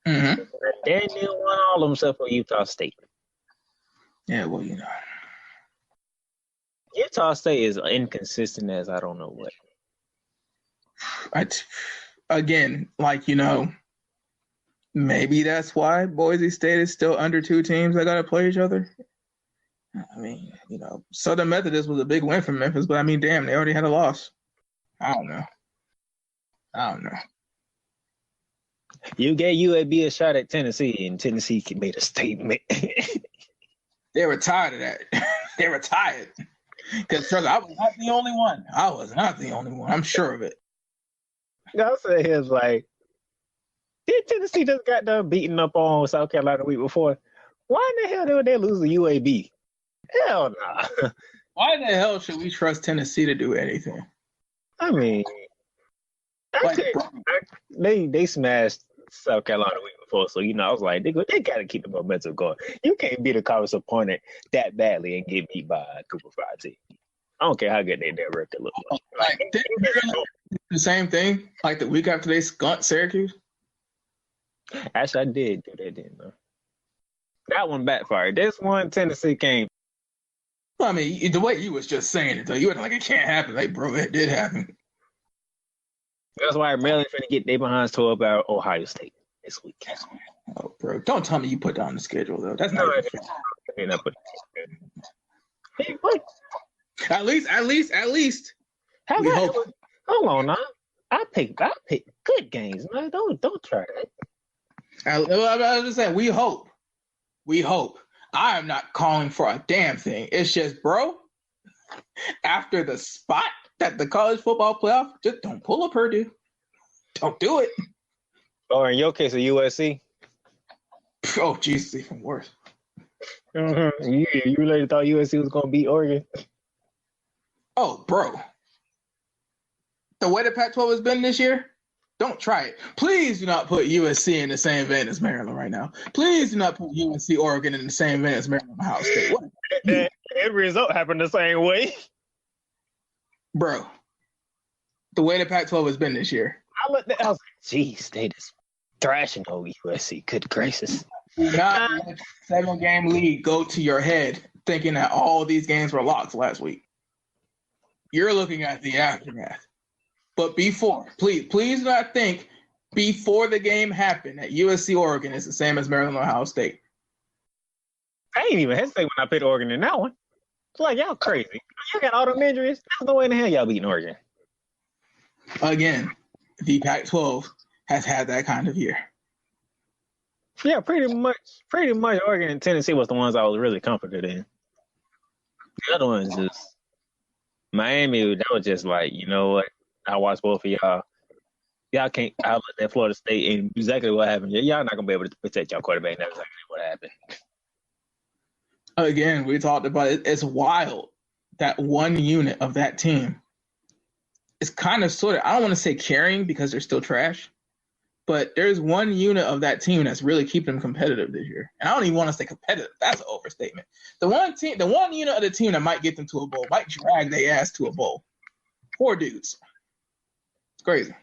S2: Mm-hmm.
S1: Daniel won all of them except for Utah State.
S2: Yeah, well, you know.
S1: Utah State is inconsistent as I don't know what.
S2: Maybe that's why Boise State is still under 2 teams that got to play each other. I mean, Southern Methodist was a big win for Memphis, but I mean, damn, they already had a loss. I don't know.
S1: You gave UAB a shot at Tennessee, and Tennessee made a statement.
S2: They were tired of that. They were tired. Because I was not the only one. I'm sure of it.
S1: I'll say it's like, did Tennessee just got done beating up on South Carolina the week before? Why in the hell did they lose to UAB? Hell nah.
S2: Why the hell should we trust Tennessee to do anything?
S1: I mean, they smashed South Carolina the week before, so I was like, they got to keep the momentum going. You can't beat a conference opponent that badly and get beat by a Cooper 5 team. I don't care how good their record looks like.
S2: The same thing, like the week after they skunked Syracuse.
S1: Actually, I did do that, didn't I? That one backfired. This one, Tennessee came.
S2: Well, I mean, the way you was just saying it, though, you were like, it can't happen. Like, bro, it did happen.
S1: That's why Maryland finna get their behinds tore up by Ohio State this week.
S2: Oh, bro, don't tell me you put down the schedule, though. That's not
S1: What? At least.
S2: We hope.
S1: Hold on now. I pick good games, man. Don't try that.
S2: I was just saying, we hope. I am not calling for a damn thing. It's just, bro, after the spot that the college football playoff, just don't pull up Purdue. Don't do it.
S1: Or in your case, a USC.
S2: Oh, Jesus, even worse.
S1: Mm-hmm. You really thought USC was going to beat Oregon?
S2: Oh, bro. The way the Pac-12 has been this year, don't try it. Please do not put USC in the same vein as Maryland right now. Please do not put USC Oregon in the same vein as Maryland Ohio State.
S1: Every result happened the same way.
S2: Bro, the way the Pac-12 has been this year.
S1: I was like, geez, they just thrashing over USC. Good gracious.
S2: Do not let the 7-game lead go to your head thinking that all these games were locks last week. You're looking at the aftermath. But before, please do not think before the game happened that USC Oregon is the same as Maryland Ohio State.
S1: I ain't even hesitate when I picked Oregon in that one. It's like, y'all crazy. You got all them injuries. There's no way in the hell y'all beating Oregon.
S2: Again, the Pac-12 has had that kind of year.
S1: Yeah, pretty much Oregon and Tennessee was the ones I was really confident in. The other ones just Miami, that was just like, you know what? I watched both of y'all. Y'all can't outlet that Florida State and exactly what happened. Y'all not gonna be able to protect y'all quarterback. That's exactly what happened.
S2: Again, we talked about it. It's wild that one unit of that team is kind of sort of, I don't want to say carrying because they're still trash, but there's one unit of that team that's really keeping them competitive this year. And I don't even want to say competitive. That's an overstatement. The one unit of the team that might get them to a bowl, might drag their ass to a bowl. Poor dudes. It's crazy.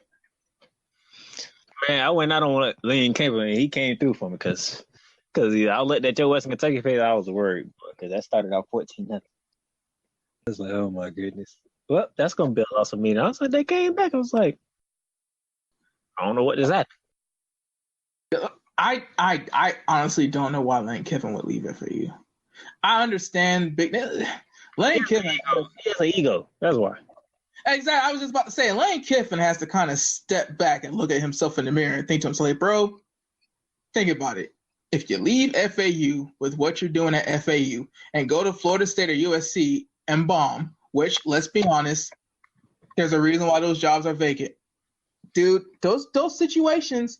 S1: Man, I went out on Lane Campbell, and he came through for me because the outlet that Joe Western Kentucky played, I was worried because that started out 14-0. I was like, oh my goodness. Well, that's gonna be a loss of me. And I was like, they came back. I was like, I don't know what is that.
S2: I honestly don't know why Lane Kiffin would leave FAU. I understand Lane Kiffin.
S1: He has an ego. That's why.
S2: Exactly. I was just about to say, Lane Kiffin has to kind of step back and look at himself in the mirror and think to himself, like, bro, think about it. If you leave FAU with what you're doing at FAU and go to Florida State or USC and bomb, which, let's be honest, there's a reason why those jobs are vacant. Dude, those situations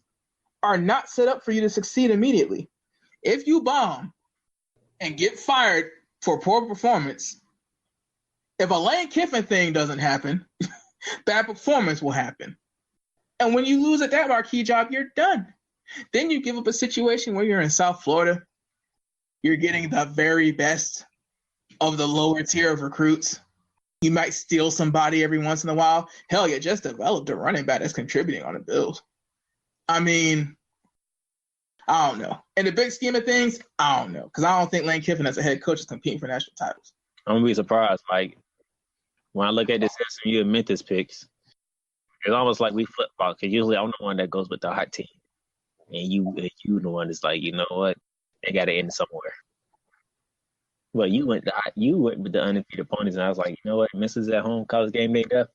S2: are not set up for you to succeed immediately. If you bomb and get fired for poor performance, if a Lane Kiffin thing doesn't happen, bad performance will happen. And when you lose at that marquee job, you're done. Then you give up a situation where you're in South Florida. You're getting the very best of the lower tier of recruits. You might steal somebody every once in a while. Hell, you just developed a running back that's contributing on the Bills. I mean, I don't know. In the big scheme of things, I don't know. Because I don't think Lane Kiffin as a head coach is competing for national titles.
S1: I'm going to be surprised. Like, when I look at this SMU and Memphis picks, it's almost like we flip-flop. Because usually I'm the one that goes with the hot team. And you the one that's like, you know what? They got to end somewhere. But you went with the undefeated opponents, and I was like, you know what? Memphis at home, college game made up.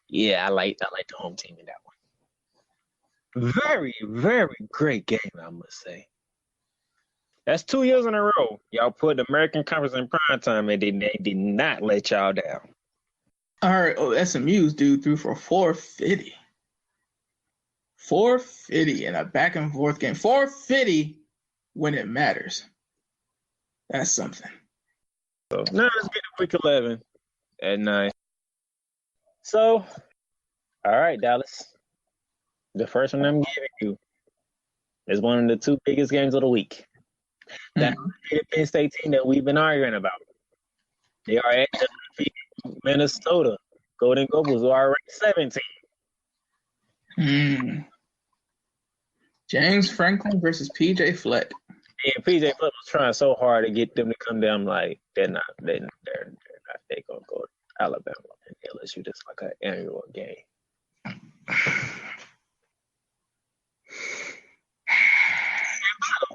S1: Yeah, I like the home team in that one. Very, very great game, I must say. That's 2 years in a row. Y'all put the American Conference in prime time, and they did not let y'all down.
S2: All right, SMU's dude threw for 450. 450 in a back and forth game. 450 when it matters. That's something.
S1: So now let's get to week 11 at 9. So, all right, Dallas. The first one I'm giving you is one of the two biggest games of the week. That Penn State team that we've been arguing about. They are at Minnesota. Golden Gophers are ranked 17.
S2: James Franklin versus PJ Fleck.
S1: And PJ Fleck was trying so hard to get them to come down. Like they're not. They're not. They're gonna go to Alabama and LSU just like an annual game.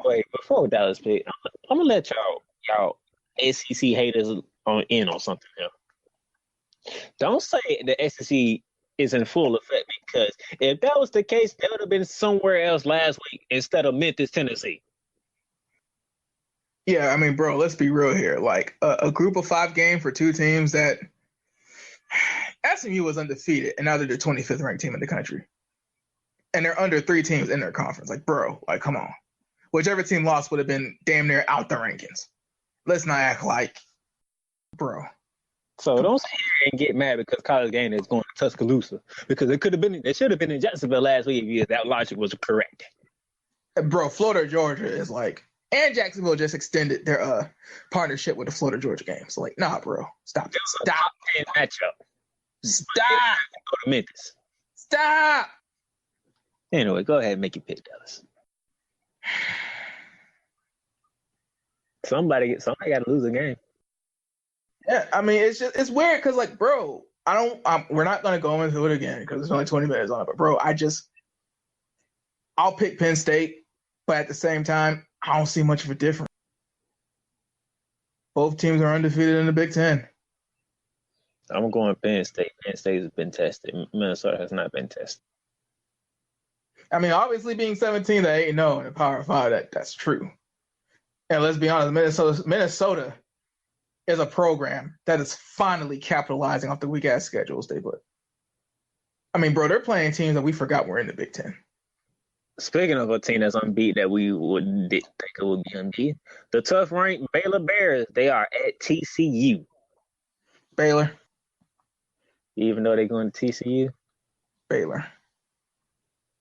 S1: Wait, before Dallas pick, I'm gonna let y'all SEC haters on something here. Don't say the SEC is in full effect, because if that was the case, they would have been somewhere else last week instead of Memphis, Tennessee.
S2: Yeah, I mean, bro, let's be real here. Like a group of 5 game for 2 teams that SMU was undefeated, and now they're the 25th ranked team in the country, and they're under 3 teams in their conference. Like, bro, like, come on. Whichever team lost would have been damn near out the rankings. Let's not act like, bro.
S1: So don't sit here and get mad because College Game is going to Tuscaloosa, because it should have been in Jacksonville last week if that logic was correct.
S2: Bro, Florida, Georgia is like, and Jacksonville just extended their partnership with the Florida Georgia game. So like, nah, bro, stop. Stop.
S1: Matchup.
S2: Stop.
S1: Go to Memphis.
S2: Stop.
S1: Anyway, go ahead and make your pick, Dallas. Somebody got to lose a game.
S2: Yeah, I mean, it's weird because, like, bro, we're not going to go into it again because there's only 20 minutes on it. But, bro, I'll pick Penn State, but at the same time, I don't see much of a difference. Both teams are undefeated in the Big Ten.
S1: I'm going Penn State. Penn State has been tested. Minnesota has not been tested.
S2: I mean, obviously being 17, they ain't know in the Power 5, that's true. And let's be honest, Minnesota is a program that is finally capitalizing off the weak-ass schedules they put. I mean, bro, they're playing teams that we forgot were in the Big Ten.
S1: Speaking of a team that's unbeat that we didn't think it would be unbeat, the tough ranked Baylor Bears, they are at TCU.
S2: Baylor.
S1: Even though they're going to TCU?
S2: Baylor.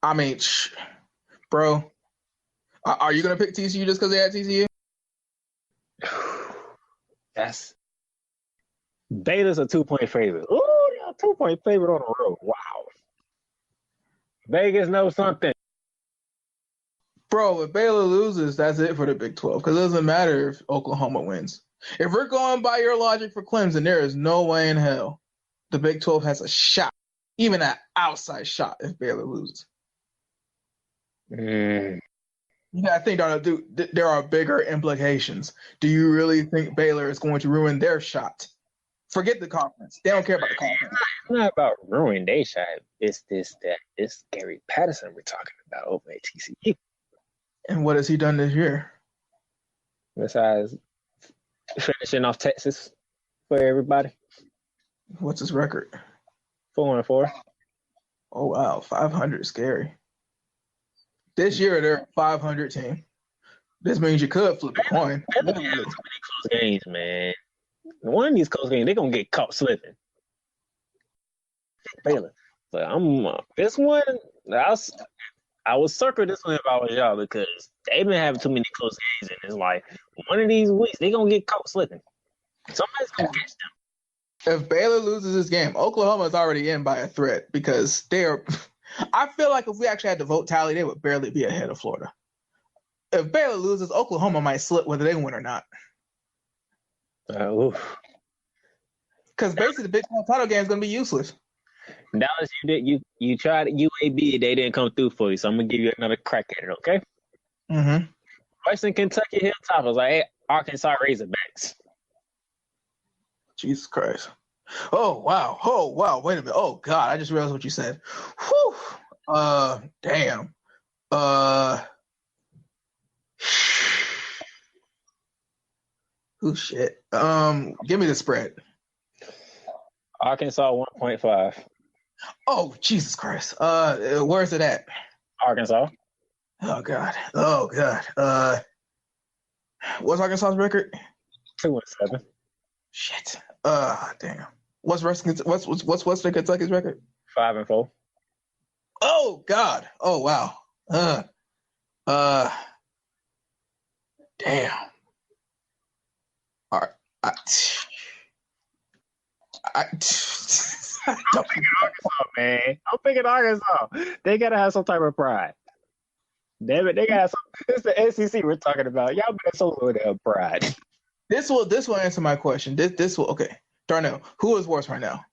S2: I mean, bro, are you going to pick TCU just because they had TCU?
S1: That's Baylor's a 2-point favorite. Ooh, they're a 2-point favorite on the road. Wow. Vegas knows something.
S2: Bro, if Baylor loses, that's it for the Big 12. Because it doesn't matter if Oklahoma wins. If we're going by your logic for Clemson, there is no way in hell the Big 12 has a shot, even an outside shot, if Baylor loses. You got to think, there are bigger implications. Do you really think Baylor is going to ruin their shot? Forget the conference. They don't care about the conference.
S1: It's not about ruining their shot. It's Gary Patterson we're talking about over at TCU.
S2: And what has he done this year?
S1: Besides finishing off Texas for everybody.
S2: What's his record?
S1: 4-4.
S2: Oh, wow. 500 is scary. This year, they're a 500 team. This means you could flip a coin.
S1: They have too many close games, man. One of these close games, they're going to get caught slipping. Baylor. So this one, I would circle this one if I was y'all because they've been having too many close games, and it's like one of these weeks, they're going to get caught slipping. Somebody's going to catch them.
S2: If Baylor loses this game, Oklahoma is already in by a threat because I feel like if we actually had the vote tally, they would barely be ahead of Florida. If Baylor loses, Oklahoma might slip whether they win or not. Because basically the Big 12 title game is going to be useless.
S1: Dallas, you tried UAB, they didn't come through for you, so I'm going to give you another crack at it, okay?
S2: Mm-hmm.
S1: Western Kentucky Hilltoppers, hey, Arkansas Razorbacks.
S2: Jesus Christ. Oh, wow. Wait a minute. Oh, God. I just realized what you said. Whew. Damn. Oh, shit. Give me the spread.
S1: Arkansas 1.5.
S2: Oh, Jesus Christ. Where's it at?
S1: Arkansas.
S2: Oh, God. What's Arkansas's record?
S1: 2-7.
S2: Shit. Damn. What's Western Kentucky's record?
S1: 5-4.
S2: Oh God. Oh wow. Damn. All right. I'm
S1: picking Arkansas, man. I'm picking Arkansas. They gotta have some type of pride. Damn it, they gotta have some. It's the SEC we're talking about. Y'all better show a little bit of pride.
S2: This will answer my question. This will okay. Darnell, who is worse right now?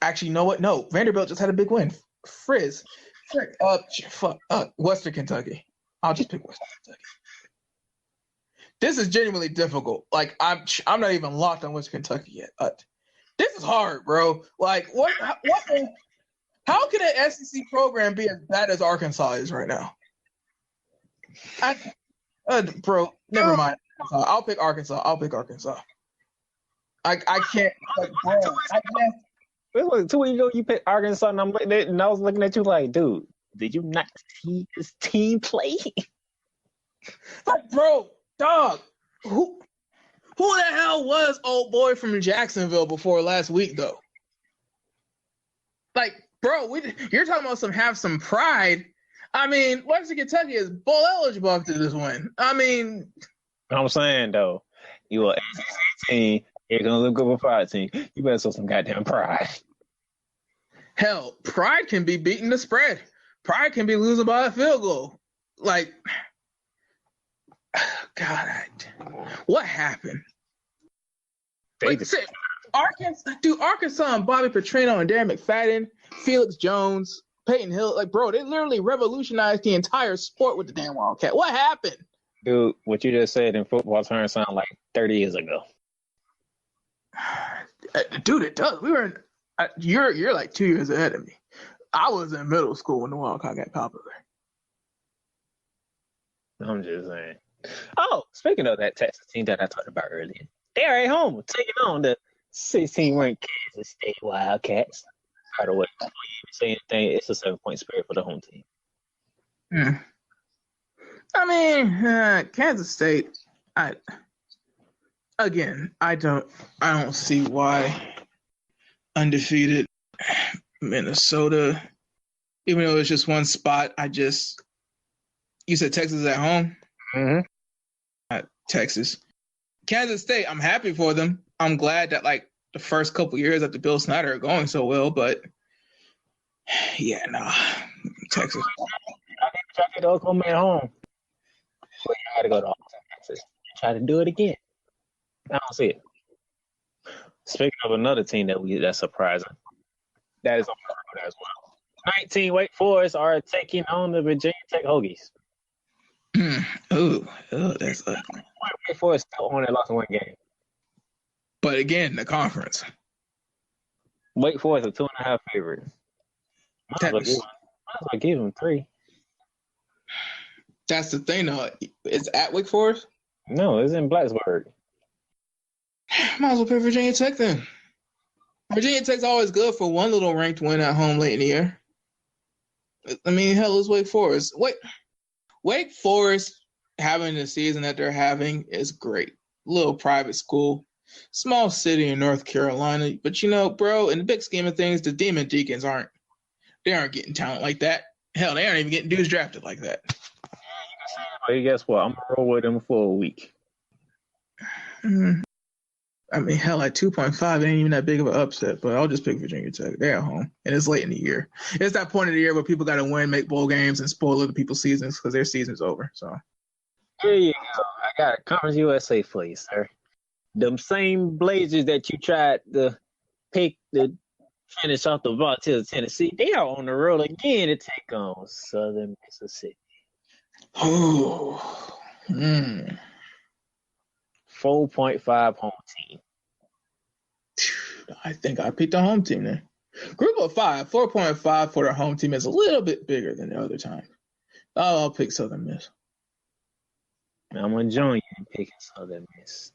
S2: Actually, you know what? No, Vanderbilt just had a big win. Western Kentucky. I'll just pick Western Kentucky. This is genuinely difficult. Like I'm not even locked on Western Kentucky yet. This is hard, bro. Like what? How can an SEC program be as bad as Arkansas is right now? Bro, never mind. I'll pick Arkansas. I can't. Like, bro, I can't.
S1: It was 2 weeks ago you picked Arkansas, and I was looking at you like, dude, did you not see this team play?
S2: Like, bro, dog, who the hell was old boy from Jacksonville before last week, though? Like, bro, you're talking about have some pride. I mean, Western Kentucky is bowl eligible after this win. I mean,
S1: I'm saying though, you are SEC team. You're gonna look over 5 team. You better show some goddamn pride.
S2: Hell, pride can be beating the spread. Pride can be losing by a field goal. Like, God, what happened? Arkansas and Bobby Petrino and Darren McFadden, Felix Jones, Peyton Hill, like, bro, they literally revolutionized the entire sport with the damn Wildcat. What happened?
S1: Dude, what you just said in football terms sound like 30 years ago.
S2: Dude, it does. We were in. You're like 2 years ahead of me. I was in middle school when the Wildcat got popular.
S1: I'm just saying. Oh, speaking of that Texas team that I talked about earlier, they're at home taking on the 16 ranked Kansas State Wildcats. By the way, before you even say anything, it's a 7-point spread for the home team.
S2: I mean, Kansas State. I don't see why undefeated Minnesota, even though it's just one spot. You said Texas is at home. Texas, Kansas State. I'm happy for them. I'm glad that like the first couple years after Bill Snyder are going so well, but yeah, Texas.
S1: I think try to get Oklahoma at home. But you got to go to Texas. Try to do it again. I don't see it. Speaking of another team that's surprising, that is on the road as well. 19 Wake Forest are taking on the Virginia Tech Hokies.
S2: That's ugly.
S1: Wake Forest still only lost one game.
S2: But again, the conference.
S1: Wake Forest a 2.5 favorite. Might as well give them 3.
S2: That's the thing, though. It's at Wake Forest?
S1: No, it's in Blacksburg.
S2: Might as well pick Virginia Tech then. Virginia Tech's always good for one little ranked win at home late in the year. I mean, hell, it's Wake Forest. Wake Forest having the season that they're having is great. Little private school, small city in North Carolina. But bro, in the big scheme of things, the Demon Deacons aren't getting talent like that. Hell, they aren't even getting dudes drafted like that.
S1: But guess what? I'm gonna roll with them for a week.
S2: I mean, hell, at 2.5, it ain't even that big of an upset, but I'll just pick Virginia Tech. They're at home, and it's late in the year. It's that point of the year where people got to win, make bowl games, and spoil other people's seasons because their season's over. So
S1: here you go. I got a Conference USA for you, sir. Them same Blazers that you tried to pick to finish off the vault to Tennessee, they are on the road again to take on Southern Mississippi. 4.5 home team.
S2: I think I picked the home team there. Group of 5, 4.5 for the home team is a little bit bigger than the other time. I'll pick Southern Miss.
S1: I'm going to join you in picking Southern Miss.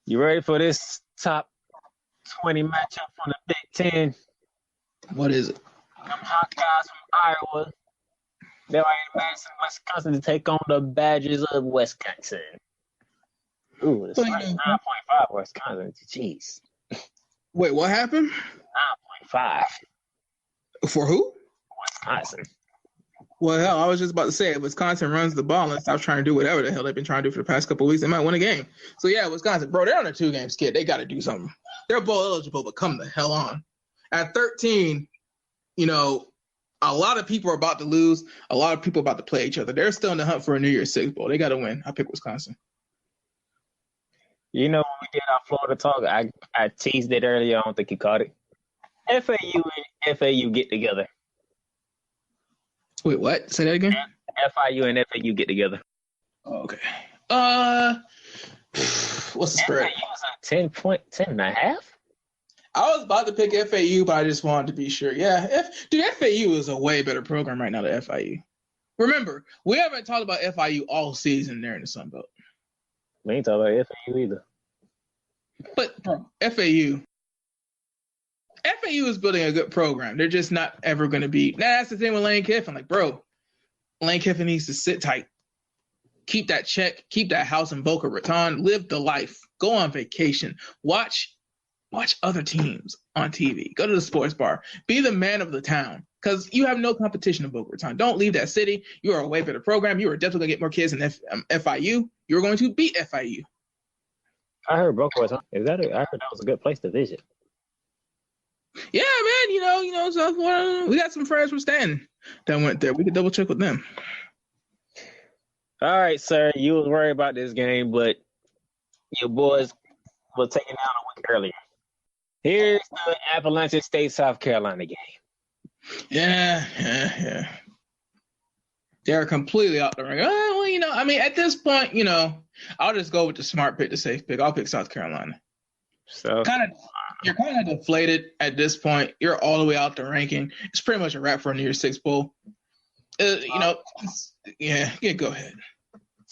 S1: You ready for this top 20 matchup from the Big Ten?
S2: What is it?
S1: Them hot guys from Iowa. They're in Madison, Wisconsin to take on the Badgers of Wisconsin. Ooh, it's 9.5 Wisconsin. Jeez.
S2: Wait, what happened?
S1: 9.5.
S2: For who?
S1: Wisconsin.
S2: Well, hell, I was just about to say, if Wisconsin runs the ball and stops trying to do whatever the hell they've been trying to do for the past couple of weeks, they might win a game. So, yeah, Wisconsin, bro, they're on a 2-game skid. They got to do something. They're bowl eligible, but come the hell on. At 13, a lot of people are about to lose. A lot of people are about to play each other. They're still in the hunt for a New Year's Six bowl. They got to win. I pick Wisconsin.
S1: When we did our Florida talk, I teased it earlier. I don't think you caught it. FAU and FAU get together.
S2: Wait, what? Say that again?
S1: FIU and FAU get together.
S2: Oh, okay. What's the spread?
S1: FAU is a 10.5.
S2: I was about to pick FAU, but I just wanted to be sure. Yeah, FAU is a way better program right now than FIU. Remember, we haven't talked about FIU all season there in the Sun Belt.
S1: We ain't talking about FAU either.
S2: But, bro, FAU is building a good program. They're just not ever going to be. That's the thing with Lane Kiffin. Like, bro, Lane Kiffin needs to sit tight. Keep that check. Keep that house in Boca Raton. Live the life. Go on vacation. Watch other teams on TV. Go to the sports bar. Be the man of the town. Because you have no competition in Boca Raton. Don't leave that city. You are a way better program. You are definitely going to get more kids in FIU. You're going to beat FIU.
S1: I heard Boca Raton. I heard that was a good place to visit.
S2: Yeah, man. So we got some friends from Stanton that went there. We could double check with them.
S1: All right, sir. You was worried about this game, but your boys were taken down a week earlier. Here's the Appalachian State, South Carolina game.
S2: Yeah. They're completely out the ring. At this point, I'll just go with the smart pick, the safe pick. I'll pick South Carolina.
S1: So
S2: you're kind of deflated at this point. You're all the way out the ranking. It's pretty much a wrap for a New Year's Six bowl. Go ahead.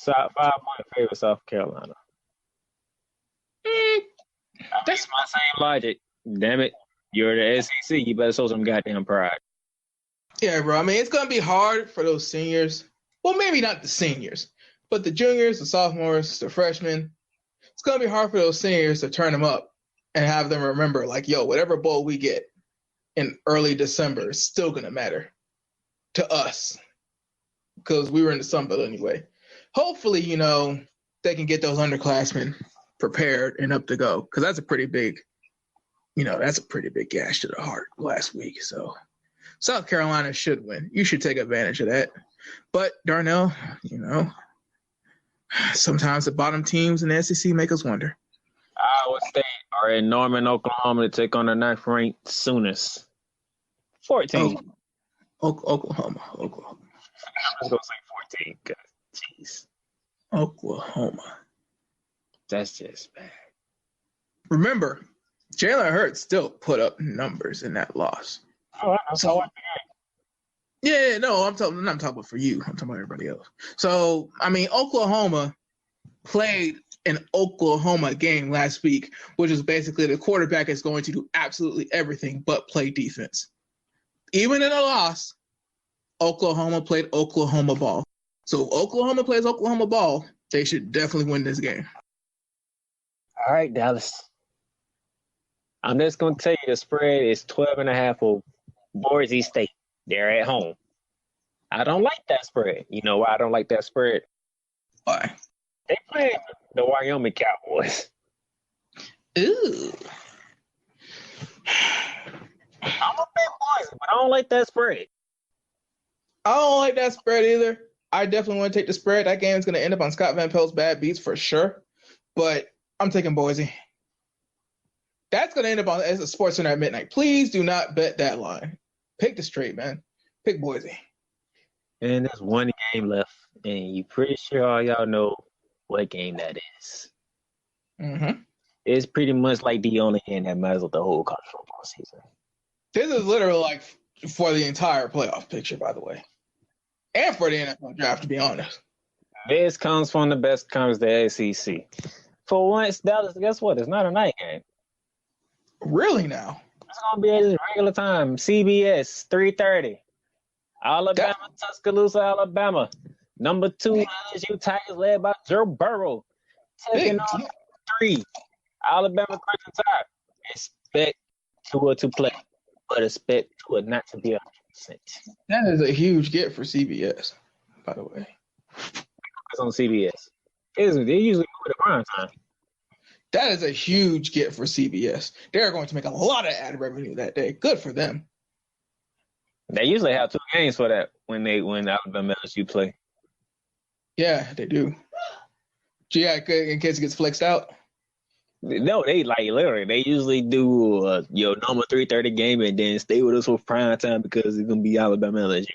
S1: 5-point favorite, South Carolina. That's my same logic. Damn it. You're the SEC. You better show some goddamn pride.
S2: Yeah, bro. I mean, it's going to be hard for those seniors. Well, maybe not the seniors, but the juniors, the sophomores, the freshmen. It's going to be hard for those seniors to turn them up and have them remember, like, yo, whatever bowl we get in early December is still going to matter to us because we were in the Sun Belt anyway. Hopefully, they can get those underclassmen prepared and up to go because that's a pretty big gash to the heart last week. So South Carolina should win. You should take advantage of that. But, Darnell, sometimes the bottom teams in the SEC make us wonder.
S1: Iowa State are in Norman, Oklahoma to take on the 9th-ranked Sooners. 14.
S2: Oklahoma.
S1: I was going to say 14 because, jeez.
S2: Oklahoma.
S1: That's just bad.
S2: Remember, Jalen Hurts still put up numbers in that loss.
S1: Oh, I saw it.
S2: Yeah, no, I'm not talking about for you. I'm talking about everybody else. So, I mean, Oklahoma played an Oklahoma game last week, which is basically the quarterback is going to do absolutely everything but play defense. Even in a loss, Oklahoma played Oklahoma ball. So if Oklahoma plays Oklahoma ball, they should definitely win this game.
S1: All right, Dallas. I'm just going to tell you the spread is 12.5 for Boise State. They're at home. I don't like that spread. You know why I don't like that spread?
S2: Why?
S1: They play the Wyoming Cowboys.
S2: Ooh.
S1: I'm a big Boise, but I don't like that spread.
S2: I don't like that spread either. I definitely want to take the spread. That game is going to end up on Scott Van Pelt's bad beats for sure. But I'm taking Boise. That's going to end up on as a Sports Center at midnight. Please do not bet that line. Pick the straight, man. Pick Boise.
S1: And there's one game left, and you're pretty sure all y'all know what game that is.
S2: Mm-hmm.
S1: It's pretty much like the only game that matters with the whole college football season.
S2: This is literally like for the entire playoff picture, by the way. And for the NFL draft, to be honest.
S1: This comes from the best conference, the SEC. For once, Dallas, guess what? It's not a night game.
S2: Really now?
S1: It's going to be at its regular time. CBS, 3:30. Alabama, Tuscaloosa, Alabama. Number 2, LSU Tigers led by Joe Burrow. Taking on 3. Alabama Crimson Tide. Expect Tua to play, but expect Tua not to be 100%.
S2: That is a huge get for CBS, by the way.
S1: It's on CBS. They usually go with the prime time.
S2: That is a huge get for CBS. They're going to make a lot of ad revenue that day. Good for them.
S1: They usually have 2 games for that when Alabama LSU play.
S2: Yeah, they do. Yeah, in case it gets flexed out.
S1: No, they literally. They usually do your normal 3:30 game and then stay with us for prime time because it's gonna be Alabama LSU.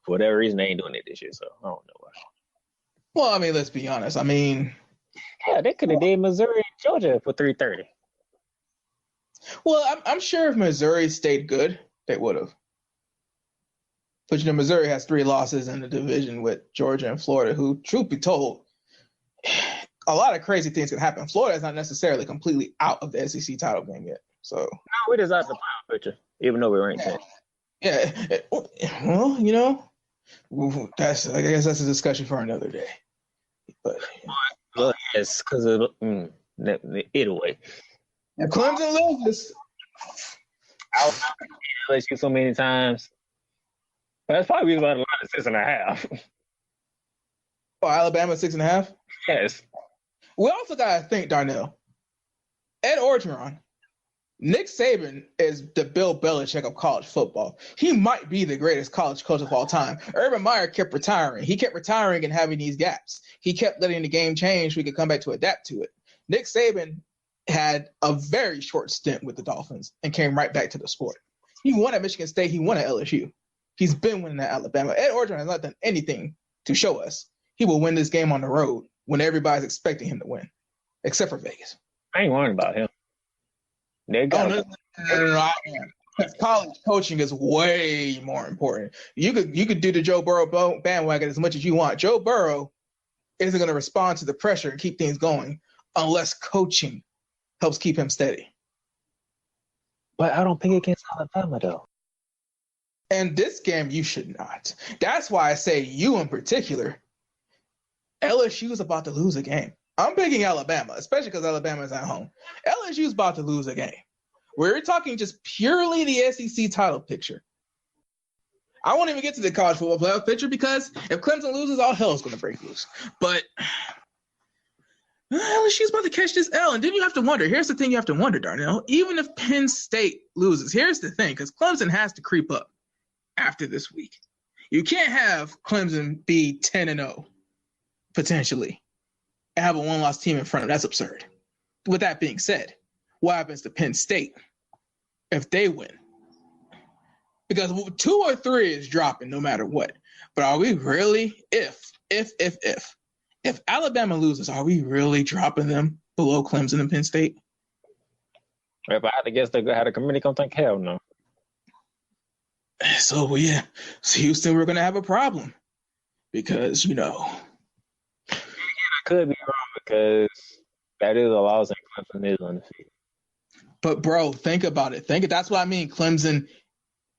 S1: For whatever reason, they ain't doing it this year, so I don't know why.
S2: Well, I mean, let's be honest. I mean,
S1: yeah, they could have did Missouri and Georgia for 3:30.
S2: Well, I'm sure if Missouri stayed good, they would have. But Missouri has 3 losses in the division with Georgia and Florida, who, truth be told, a lot of crazy things can happen. Florida is not necessarily completely out of the SEC title game yet. So
S1: no, we're just out the final picture, even though we're ranked 10.
S2: Yeah. Well, I guess that's a discussion for another day. But
S1: well, yes, because of either way.
S2: If Clemson loses,
S1: I'll let you so many times. That's probably about a lot of 6.5.
S2: Oh, Alabama 6.5?
S1: Yes.
S2: We also got to think, Darnell, Ed Orgeron, Nick Saban is the Bill Belichick of college football. He might be the greatest college coach of all time. Urban Meyer kept retiring. He kept retiring and having these gaps. He kept letting the game change so we could come back to adapt to it. Nick Saban had a very short stint with the Dolphins and came right back to the sport. He won at Michigan State. He won at LSU. He's been winning at Alabama. Ed Orgeron has not done anything to show us he will win this game on the road when everybody's expecting him to win, except for Vegas.
S1: I ain't worried about him. No.
S2: College coaching is way more important. You could do the Joe Burrow bandwagon as much as you want. Joe Burrow isn't going to respond to the pressure and keep things going unless coaching helps keep him steady.
S1: But I don't pick against Alabama, though.
S2: And this game, you should not. That's why I say you in particular. LSU is about to lose a game. I'm picking Alabama, especially because Alabama is at home. LSU is about to lose a game. We're talking just purely the SEC title picture. I won't even get to the college football playoff picture because if Clemson loses, all hell is going to break loose. But LSU's about to catch this L. And then you have to wonder. Here's the thing you have to wonder, Darnell. Even if Penn State loses, here's the thing, because Clemson has to creep up after this week. You can't have Clemson be 10-0, potentially, and have a one-loss team in front of them. That's absurd. With that being said, what happens to Penn State if they win? Because 2 or 3 is dropping no matter what. But are we really, if Alabama loses, are we really dropping them below Clemson and Penn State?
S1: If I had to guess, they had a committee gonna think, hell no.
S2: So, yeah, so Houston, we're going to have a problem because, I
S1: could be wrong because that is a loss and Clemson is undefeated.
S2: But, bro, think about it. That's what I mean, Clemson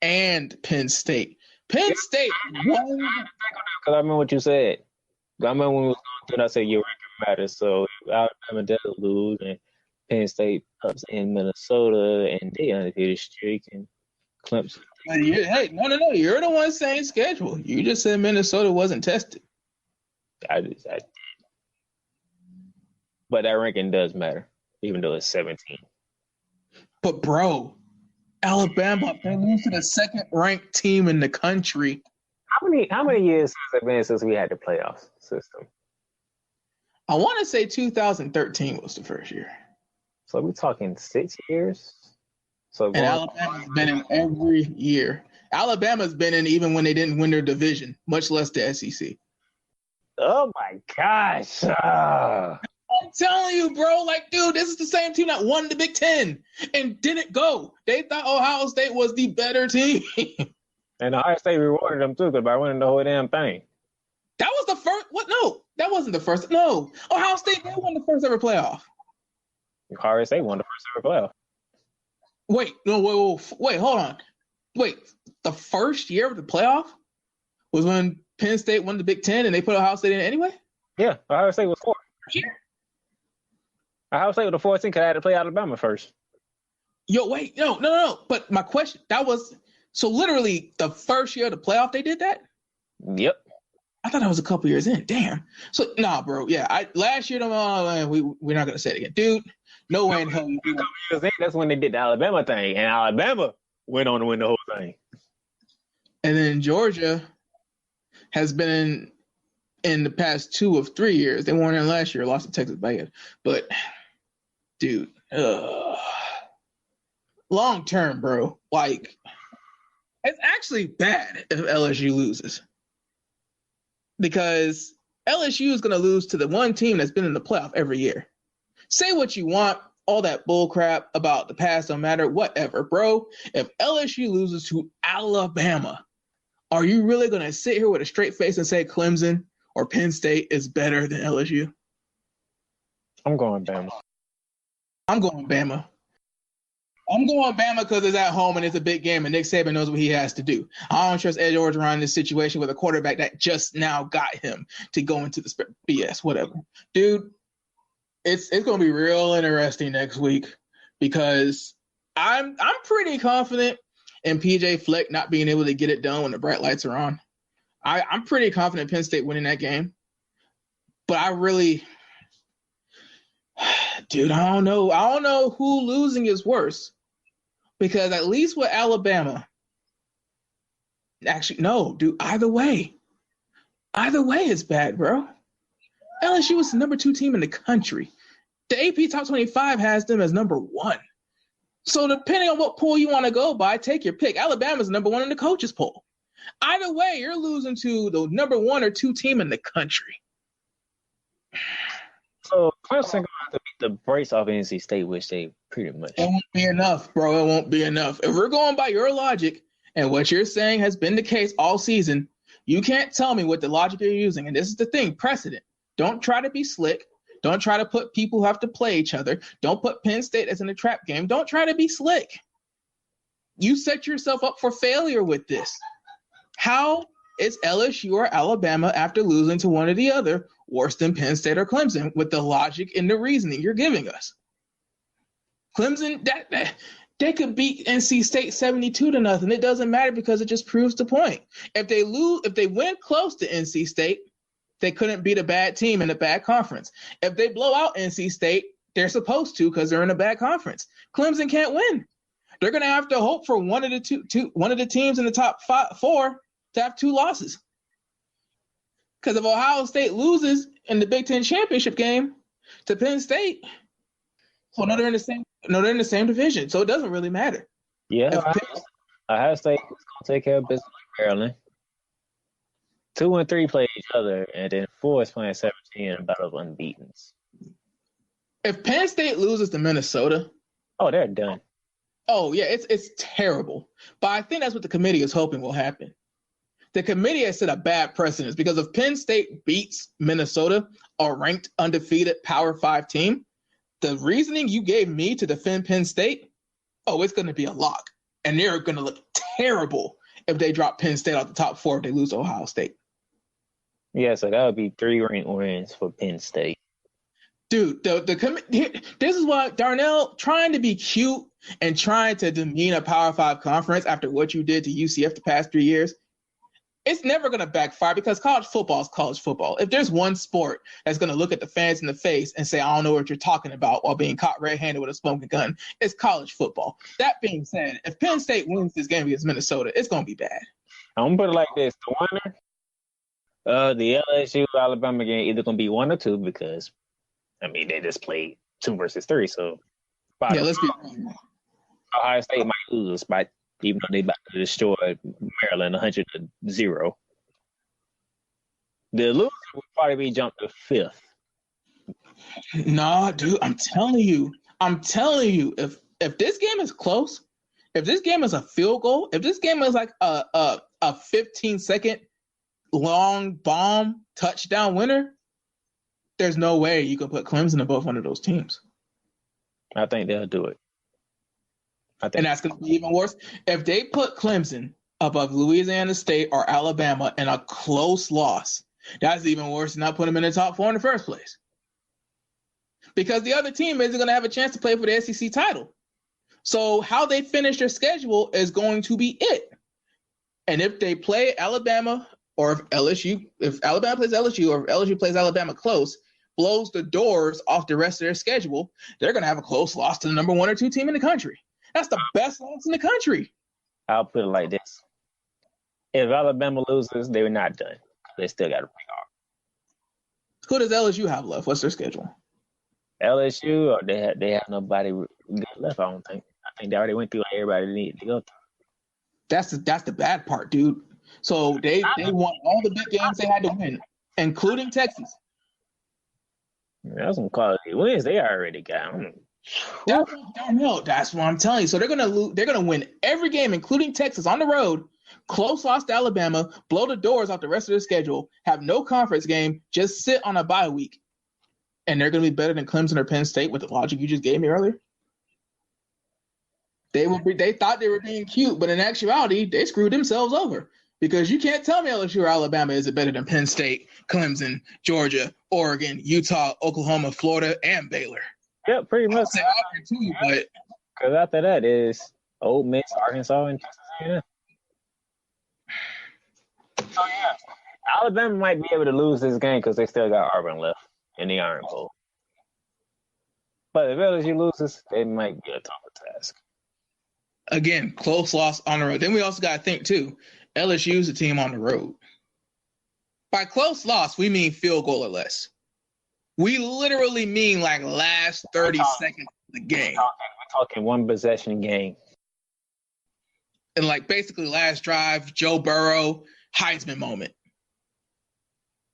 S2: and Penn State. Penn State won.
S1: Because I remember what you said. I remember when we was going through it, I said your record matters. So if Alabama does lose and Penn State ups in Minnesota and they undefeated streak and Clemson.
S2: Hey, no. You're the one saying schedule. You just said Minnesota wasn't tested.
S1: I did. But that ranking does matter, even though it's 17.
S2: But, bro, Alabama, they lose to the second-ranked team in the country.
S1: How many years has it been since we had the playoff system?
S2: I want to say 2013 was the first year.
S1: So we're talking 6 years?
S2: And Alabama's been in every year. Alabama's been in even when they didn't win their division, much less the SEC.
S1: Oh, my gosh.
S2: I'm telling you, bro, dude, this is the same team that won the Big Ten and didn't go. They thought Ohio State was the better team.
S1: And Ohio State rewarded them, too, by winning the whole damn thing.
S2: That was the first. What? No, that wasn't the first. No, Ohio State, they won the first ever playoff.
S1: Ohio State won the first ever playoff.
S2: Wait, hold on. Wait, the first year of the playoff was when Penn State won the Big Ten and they put Ohio State in it anyway?
S1: Yeah, Ohio State was 4. Ohio State was the 14 because I had to play Alabama first.
S2: Yo, wait, no. But my question, that was, so literally the first year of the playoff they did that?
S1: Yep.
S2: I thought that was a couple years in. Damn. So, nah, bro. Yeah, last year, we're not going to say it again. Dude, no way in hell.
S1: That's when they did the Alabama thing, and Alabama went on to win the whole thing.
S2: And then Georgia has been in the past 2 of 3 years. They weren't in last year, lost to Texas Bad. But, dude, long term, bro, it's actually bad if LSU loses. Because LSU is going to lose to the one team that's been in the playoff every year. Say what you want, all that bull crap about the past don't matter, whatever, bro. If LSU loses to Alabama, are you really going to sit here with a straight face and say Clemson or Penn State is better than LSU?
S1: I'm going Bama.
S2: I'm going Bama because it's at home and it's a big game and Nick Saban knows what he has to do. I don't trust Ed Orgeron in this situation with a quarterback that just now got him to go into the BS, whatever. Dude, it's going to be real interesting next week because I'm pretty confident in PJ Fleck not being able to get it done when the bright lights are on. I'm pretty confident Penn State winning that game. But I really – dude, I don't know who losing is worse. Because at least with Alabama, actually, no, dude, either way is bad, bro. LSU is the number 2 team in the country. The AP Top 25 has them as number 1. So depending on what poll you want to go by, take your pick. Alabama's number 1 in the coaches poll. Either way, you're losing to the number 1 or 2 team in the country.
S1: So Clemson going to have to beat the brakes off NC State, which they pretty much.
S2: It won't be enough, bro. It won't be enough. If we're going by your logic and what you're saying has been the case all season, you can't tell me what the logic you're using. And this is the thing, precedent. Don't try to be slick. Don't try to put people who have to play each other. Don't put Penn State as in a trap game. Don't try to be slick. You set yourself up for failure with this. How is LSU or Alabama, after losing to one or the other, worse than Penn State or Clemson with the logic and the reasoning you're giving us? Clemson, they could beat NC State 72-0. It doesn't matter because it just proves the point. If they win close to NC State, they couldn't beat a bad team in a bad conference. If they blow out NC State, they're supposed to because they're in a bad conference. Clemson can't win. They're going to have to hope for one of the teams in the top 4 to have 2 losses. Because if Ohio State loses in the Big Ten championship game to Penn State, well, no, they're in the same division, so it doesn't really matter.
S1: Yeah, Ohio State is going to take care of business with Maryland. 2 and 3 play each other, and then 4 is playing 17 in a battle of unbeatens.
S2: If Penn State loses to Minnesota,
S1: they're done.
S2: Oh yeah, it's terrible. But I think that's what the committee is hoping will happen. The committee has set a bad precedent because if Penn State beats Minnesota, a ranked undefeated Power 5 team, the reasoning you gave me to defend Penn State, it's going to be a lock. And they're going to look terrible if they drop Penn State out the top 4 if they lose to Ohio State.
S1: Yeah, so that would be 3 ranked wins for Penn State.
S2: Dude, this is why Darnell trying to be cute and trying to demean a Power 5 conference after what you did to UCF the past 3 years. It's never going to backfire because college football is college football. If there's one sport that's going to look at the fans in the face and say, I don't know what you're talking about while being caught red-handed with a smoking gun, it's college football. That being said, if Penn State wins this game against Minnesota, it's going to be bad.
S1: I'm going to put it like this. The winner, the LSU-Alabama game either going to be 1 or 2 because, they just played 2 versus 3. So,
S2: let's be
S1: Ohio State might lose by even though they about to destroy Maryland 100-0. The loser would probably be jumped to 5th.
S2: Nah, dude, I'm telling you, if this game is close, if this game is a field goal, if this game is like a 15-second long bomb touchdown winner, there's no way you can put Clemson above one of those teams.
S1: I think they'll do it.
S2: And that's going to be even worse. If they put Clemson above Louisiana State or Alabama in a close loss, that's even worse than not putting them in the top 4 in the first place. Because the other team isn't going to have a chance to play for the SEC title. So how they finish their schedule is going to be it. And if they play Alabama or if Alabama plays LSU or if LSU plays Alabama close, blows the doors off the rest of their schedule, they're going to have a close loss to the number 1 or 2 team in the country. That's the best loss in the country.
S1: I'll put it like this. If Alabama loses, they're not done. They still got to bring off.
S2: Who does LSU have left? What's their schedule?
S1: LSU, or they have nobody good left, I don't think. I think they already went through everybody they needed to go through.
S2: That's the bad part, dude. So they won all the big games they had to win, including Texas.
S1: That's some quality wins they already got.
S2: That's what I'm telling you. So they're gonna win every game, including Texas, on the road. Close loss to Alabama, blow the doors off the rest of their schedule, have no conference game, just sit on a bye week, and they're gonna be better than Clemson or Penn State with the logic you just gave me earlier. They thought they were being cute, but in actuality, they screwed themselves over because you can't tell me LSU or Alabama is better than Penn State, Clemson, Georgia, Oregon, Utah, Oklahoma, Florida, and Baylor.
S1: Yeah, pretty much.
S2: But
S1: because after that is Ole Miss, Arkansas, and Texas A&M. So yeah, Alabama might be able to lose this game because they still got Auburn left in the Iron Bowl. But if LSU loses, it might be a tougher task.
S2: Again, close loss on the road. Then we also got to think too. LSU is a team on the road. By close loss, we mean field goal or less. We literally mean like last 30 seconds of the game.
S1: We're talking one possession game.
S2: And like basically last drive, Joe Burrow, Heisman moment.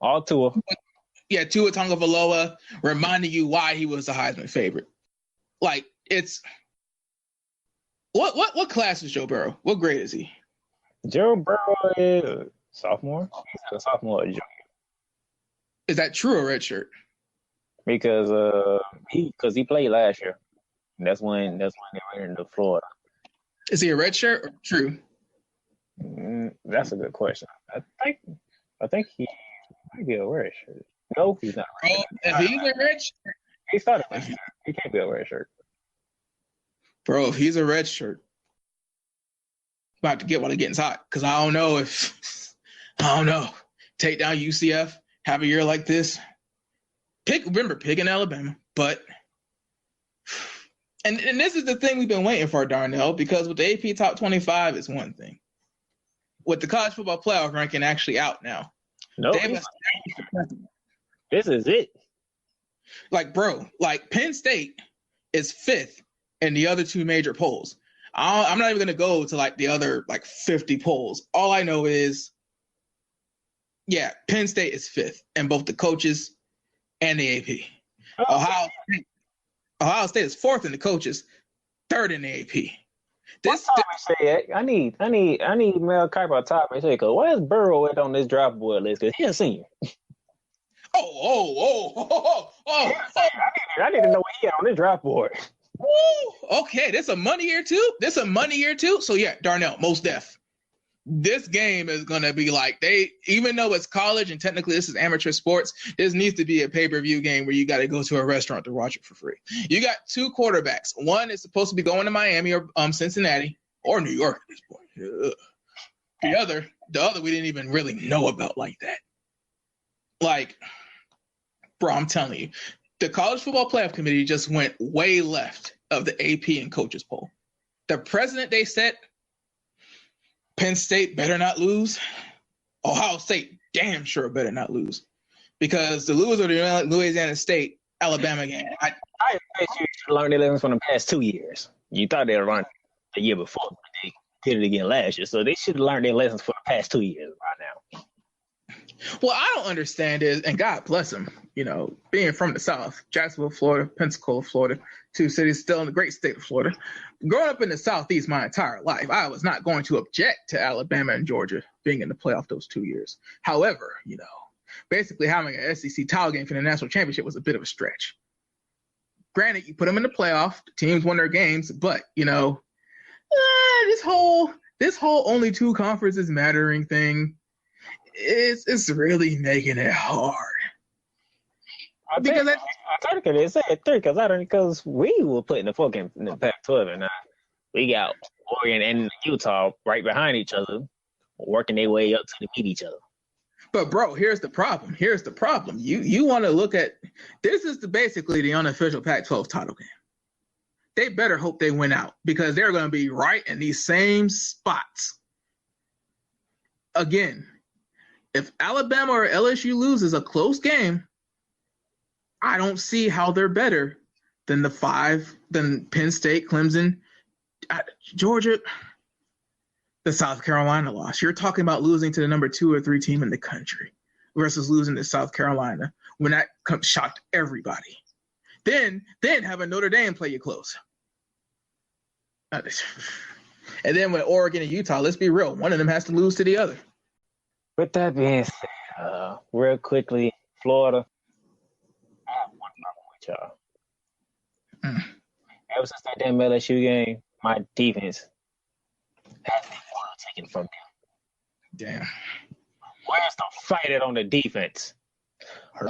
S1: All Tua.
S2: Yeah, Tua Tagovailoa reminding you why he was the Heisman favorite. Like it's what class is Joe Burrow? What grade is he?
S1: Joe Burrow is sophomore. He's a sophomore or junior.
S2: Is that true or redshirt?
S1: Because he played last year. That's when they went into Florida.
S2: Is he a red shirt or true?
S1: That's a good question. I think he might be a red shirt. No, he's not.
S2: Bro, if he's a red shirt,
S1: He started last year. He can't be a red shirt.
S2: bro, if he's a red shirt, about to get while it getting hot. Because I don't know. Take down UCF, have a year like this. Pick in Alabama, but and this is the thing we've been waiting for, Darnell, because with the AP Top 25 is one thing. With the college football playoff ranking actually out now.
S1: No, this is it.
S2: Like, bro, like Penn State is 5th in the other two major polls. I'm not even going to go to like the other like 50 polls. All I know is, yeah, Penn State is 5th in both the coaches and the AP. Ohio State is 4th in the coaches, 3rd in the AP.
S1: I need Mel Kiper on top and say, "Cause where's Burrow at on this draft board list? Cause he's a senior." I need to know what he had on this draft board.
S2: Okay, this a money year too. So yeah, Darnell, most def. This game is gonna be like even though it's college and technically this is amateur sports, this needs to be a pay-per-view game where you got to go to a restaurant to watch it for free. You got two quarterbacks. One is supposed to be going to Miami or Cincinnati or New York at this point. The other we didn't even really know about like that. Like, bro, I'm telling you, the College Football Playoff Committee just went way left of the AP and coaches poll. The president they set, Penn State better not lose. Ohio State damn sure better not lose. Because the loser of the Louisiana State, Alabama game. I
S1: expect you to learn their lessons from the past 2 years. You thought they were learning the year before, but they did it again last year. So they should have learned their lessons for the past 2 years right now.
S2: What I don't understand is, and God bless him, being from the South, Jacksonville, Florida, Pensacola, Florida, two cities still in the great state of Florida. Growing up in the Southeast my entire life, I was not going to object to Alabama and Georgia being in the playoff those 2 years. However, basically having an SEC title game for the national championship was a bit of a stretch. Granted, you put them in the playoff, the teams won their games, but, this whole only two conferences mattering thing, it's really making it hard.
S1: I think they said 3 because we were putting the fucking in the Pac-12 and we got Oregon and Utah right behind each other, working their way up to meet each other.
S2: But bro, here's the problem. You want to look at this is basically the unofficial Pac-12 title game. They better hope they win out because they're going to be right in these same spots. Again, if Alabama or LSU loses a close game, I don't see how they're better than than Penn State, Clemson, Georgia, the South Carolina loss. You're talking about losing to the number 2 or 3 team in the country versus losing to South Carolina when that shocked everybody. Then have a Notre Dame play you close. And then with Oregon and Utah, let's be real, one of them has to lose to the other.
S1: With that being said, real quickly, Florida, I have one problem with y'all. Ever since that damn LSU game, my defense has been taken from them.
S2: Damn.
S1: Where's the fight on the defense? I've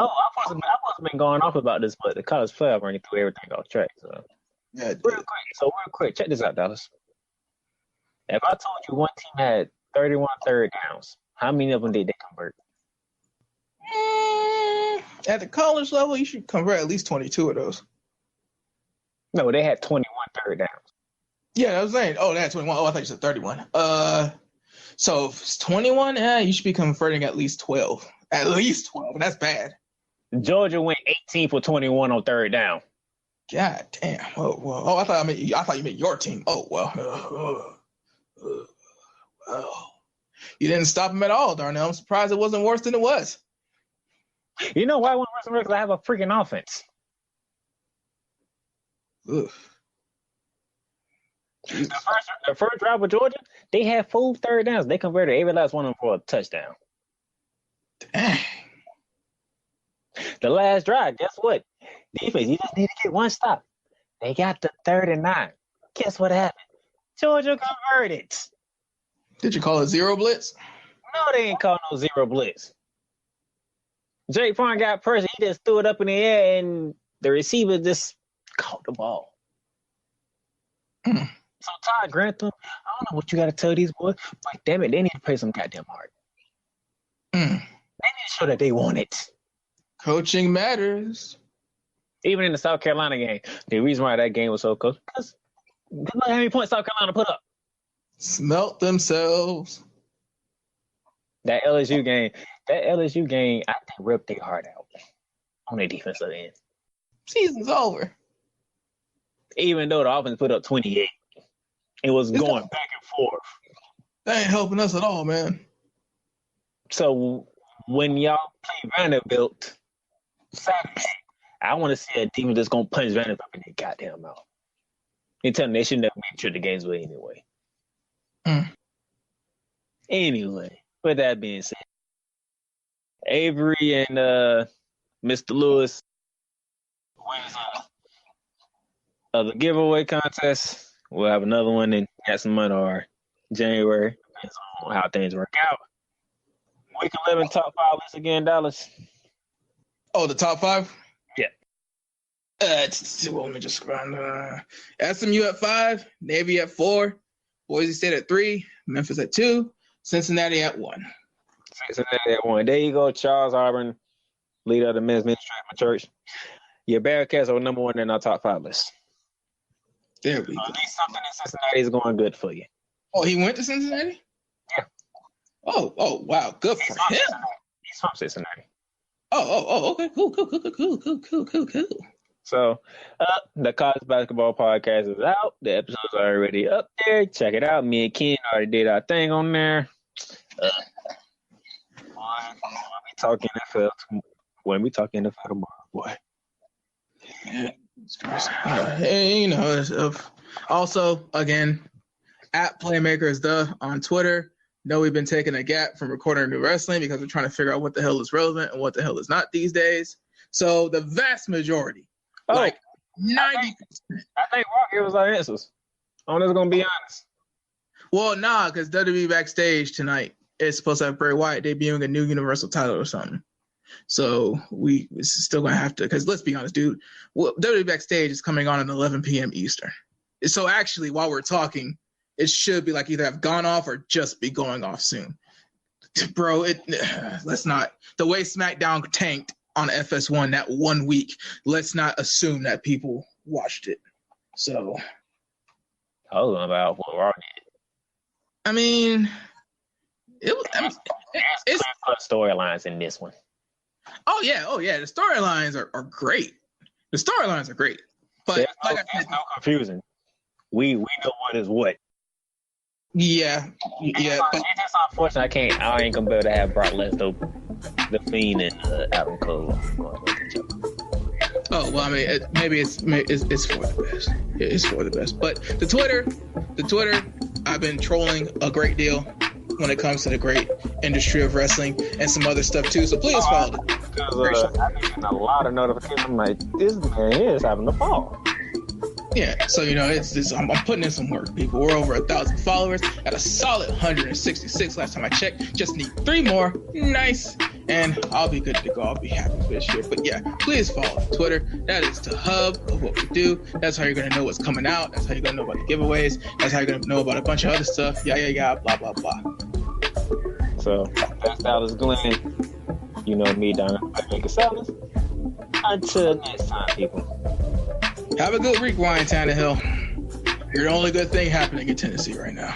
S1: been going off about this, but the college playoff running through everything off track. So real quick, check this out, Dallas. If I told you one team had 31 third downs, how many of them did they convert?
S2: At the college level, you should convert at least 22 of those.
S1: No, they had 21 third downs.
S2: Yeah, I was saying. Oh, they had 21. Oh, I thought you said 31. So if it's 21, you should be converting at least 12. At least 12. That's bad.
S1: Georgia went 18 for 21 on third down.
S2: God damn. Oh, well. Oh, I thought you meant your team. Oh, well. Well. You didn't stop him at all, Darnell. I'm surprised it wasn't worse than it was.
S1: You know why it wasn't worse than it was? Because I have a freaking offense.
S2: Ugh.
S1: The first drive with Georgia, they had 4 third downs. They converted every last one of them for a touchdown.
S2: Dang.
S1: The last drive, guess what? Defense, you just need to get one stop. They got the 3rd and 9. Guess what happened? Georgia converted.
S2: Did you call it zero blitz?
S1: No, they ain't call no zero blitz. Jake Fromm got pressure. He just threw it up in the air, and the receiver just caught the ball. So Todd Grantham, I don't know what you got to tell these boys, but damn it, they need to play some goddamn hard. They need to show that they want it.
S2: Coaching matters.
S1: Even in the South Carolina game, the reason why that game was so close, because look how many points South Carolina put up.
S2: Smelt themselves.
S1: That LSU game, I think ripped their heart out on their defensive end.
S2: Season's over.
S1: Even though the offense put up 28, it was going back and forth.
S2: That ain't helping us at all, man.
S1: So when y'all play Vanderbilt Saturday, I want to see a team that's going to punch Vanderbilt in their goddamn mouth. You tell them they should never make sure the games were anyway. Anyway, with that being said, Avery and Mr. Lewis wins the giveaway contest. We'll have another one in some money or January. Depends on how things work out. Week 11 top 5 list again, Dallas.
S2: Oh, the top 5?
S1: Yeah.
S2: Let me just run. SMU at 5, Navy at 4, Boise State at 3, Memphis at 2, Cincinnati at 1.
S1: Cincinnati at 1. There you go, Charles Auburn, leader of the men's ministry at my church. Your Bearcats are number 1 in our top 5 list.
S2: There we go.
S1: At least something in Cincinnati is going good for you.
S2: Oh, he went to Cincinnati?
S1: Yeah.
S2: Oh, wow. Good for him.
S1: He's from Cincinnati.
S2: Oh, okay. Cool.
S1: So, the college basketball podcast is out. The episode's already up there. Check it out. Me and Ken already did our thing on there. When we talk NFL tomorrow, boy.
S2: Yeah. Also, again, at Playmakers on Twitter. Know we've been taking a gap from recording new wrestling because we're trying to figure out what the hell is relevant and what the hell is not these days. So the vast majority, like 90%.
S1: I think Rock gave us our answers. I'm just gonna be honest.
S2: Well, nah, because WWE Backstage tonight is supposed to have Bray Wyatt debuting a new Universal title or something. So we still gonna have to, because let's be honest, dude. Well, WWE Backstage is coming on at 11 p.m. Eastern. So actually, while we're talking, it should be like either have gone off or just be going off soon. Bro, let's not. The way SmackDown tanked on FS1 that 1 week, let's not assume that people watched it. So.
S1: I was about what Raw did.
S2: I mean, it's
S1: storylines in this one.
S2: Oh yeah. The storylines are great. But like I said,
S1: no confusion. We know what is what.
S2: Yeah.
S1: But it's just unfortunate. I ain't gonna be able to have Brock Lesnar, The Fiend, and Adam Cole going with each other.
S2: Oh well, I mean, maybe it's for the best. It's for the best. But the Twitter, I've been trolling a great deal when it comes to the great industry of wrestling and some other stuff too. So please follow it.
S1: I've been getting a lot of notifications. I'm like, this man is having a fall.
S2: Yeah, so I'm putting in some work, people. We're over 1,000 followers at a solid 166 last time I checked. Just need 3 more. Nice. And I'll be good to go. I'll be happy with this year. But yeah, please follow Twitter. That is the hub of what we do. That's how you're going to know what's coming out. That's how you're going to know about the giveaways. That's how you're going to know about a bunch of other stuff. Yeah, blah, blah, blah.
S1: So that's Dallas Glenn. You know me down at Make a Salad. Until next time, people.
S2: Have a good week, Ryan Tannehill. You're the only good thing happening in Tennessee right now.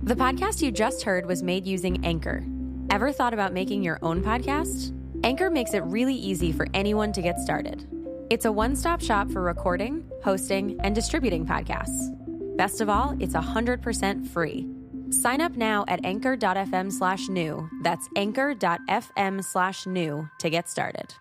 S3: The podcast you just heard was made using Anchor. Ever thought about making your own podcast? Anchor makes it really easy for anyone to get started. It's a one-stop shop for recording, hosting, and distributing podcasts. Best of all, it's 100% free. Sign up now at anchor.fm/new. That's anchor.fm/new to get started.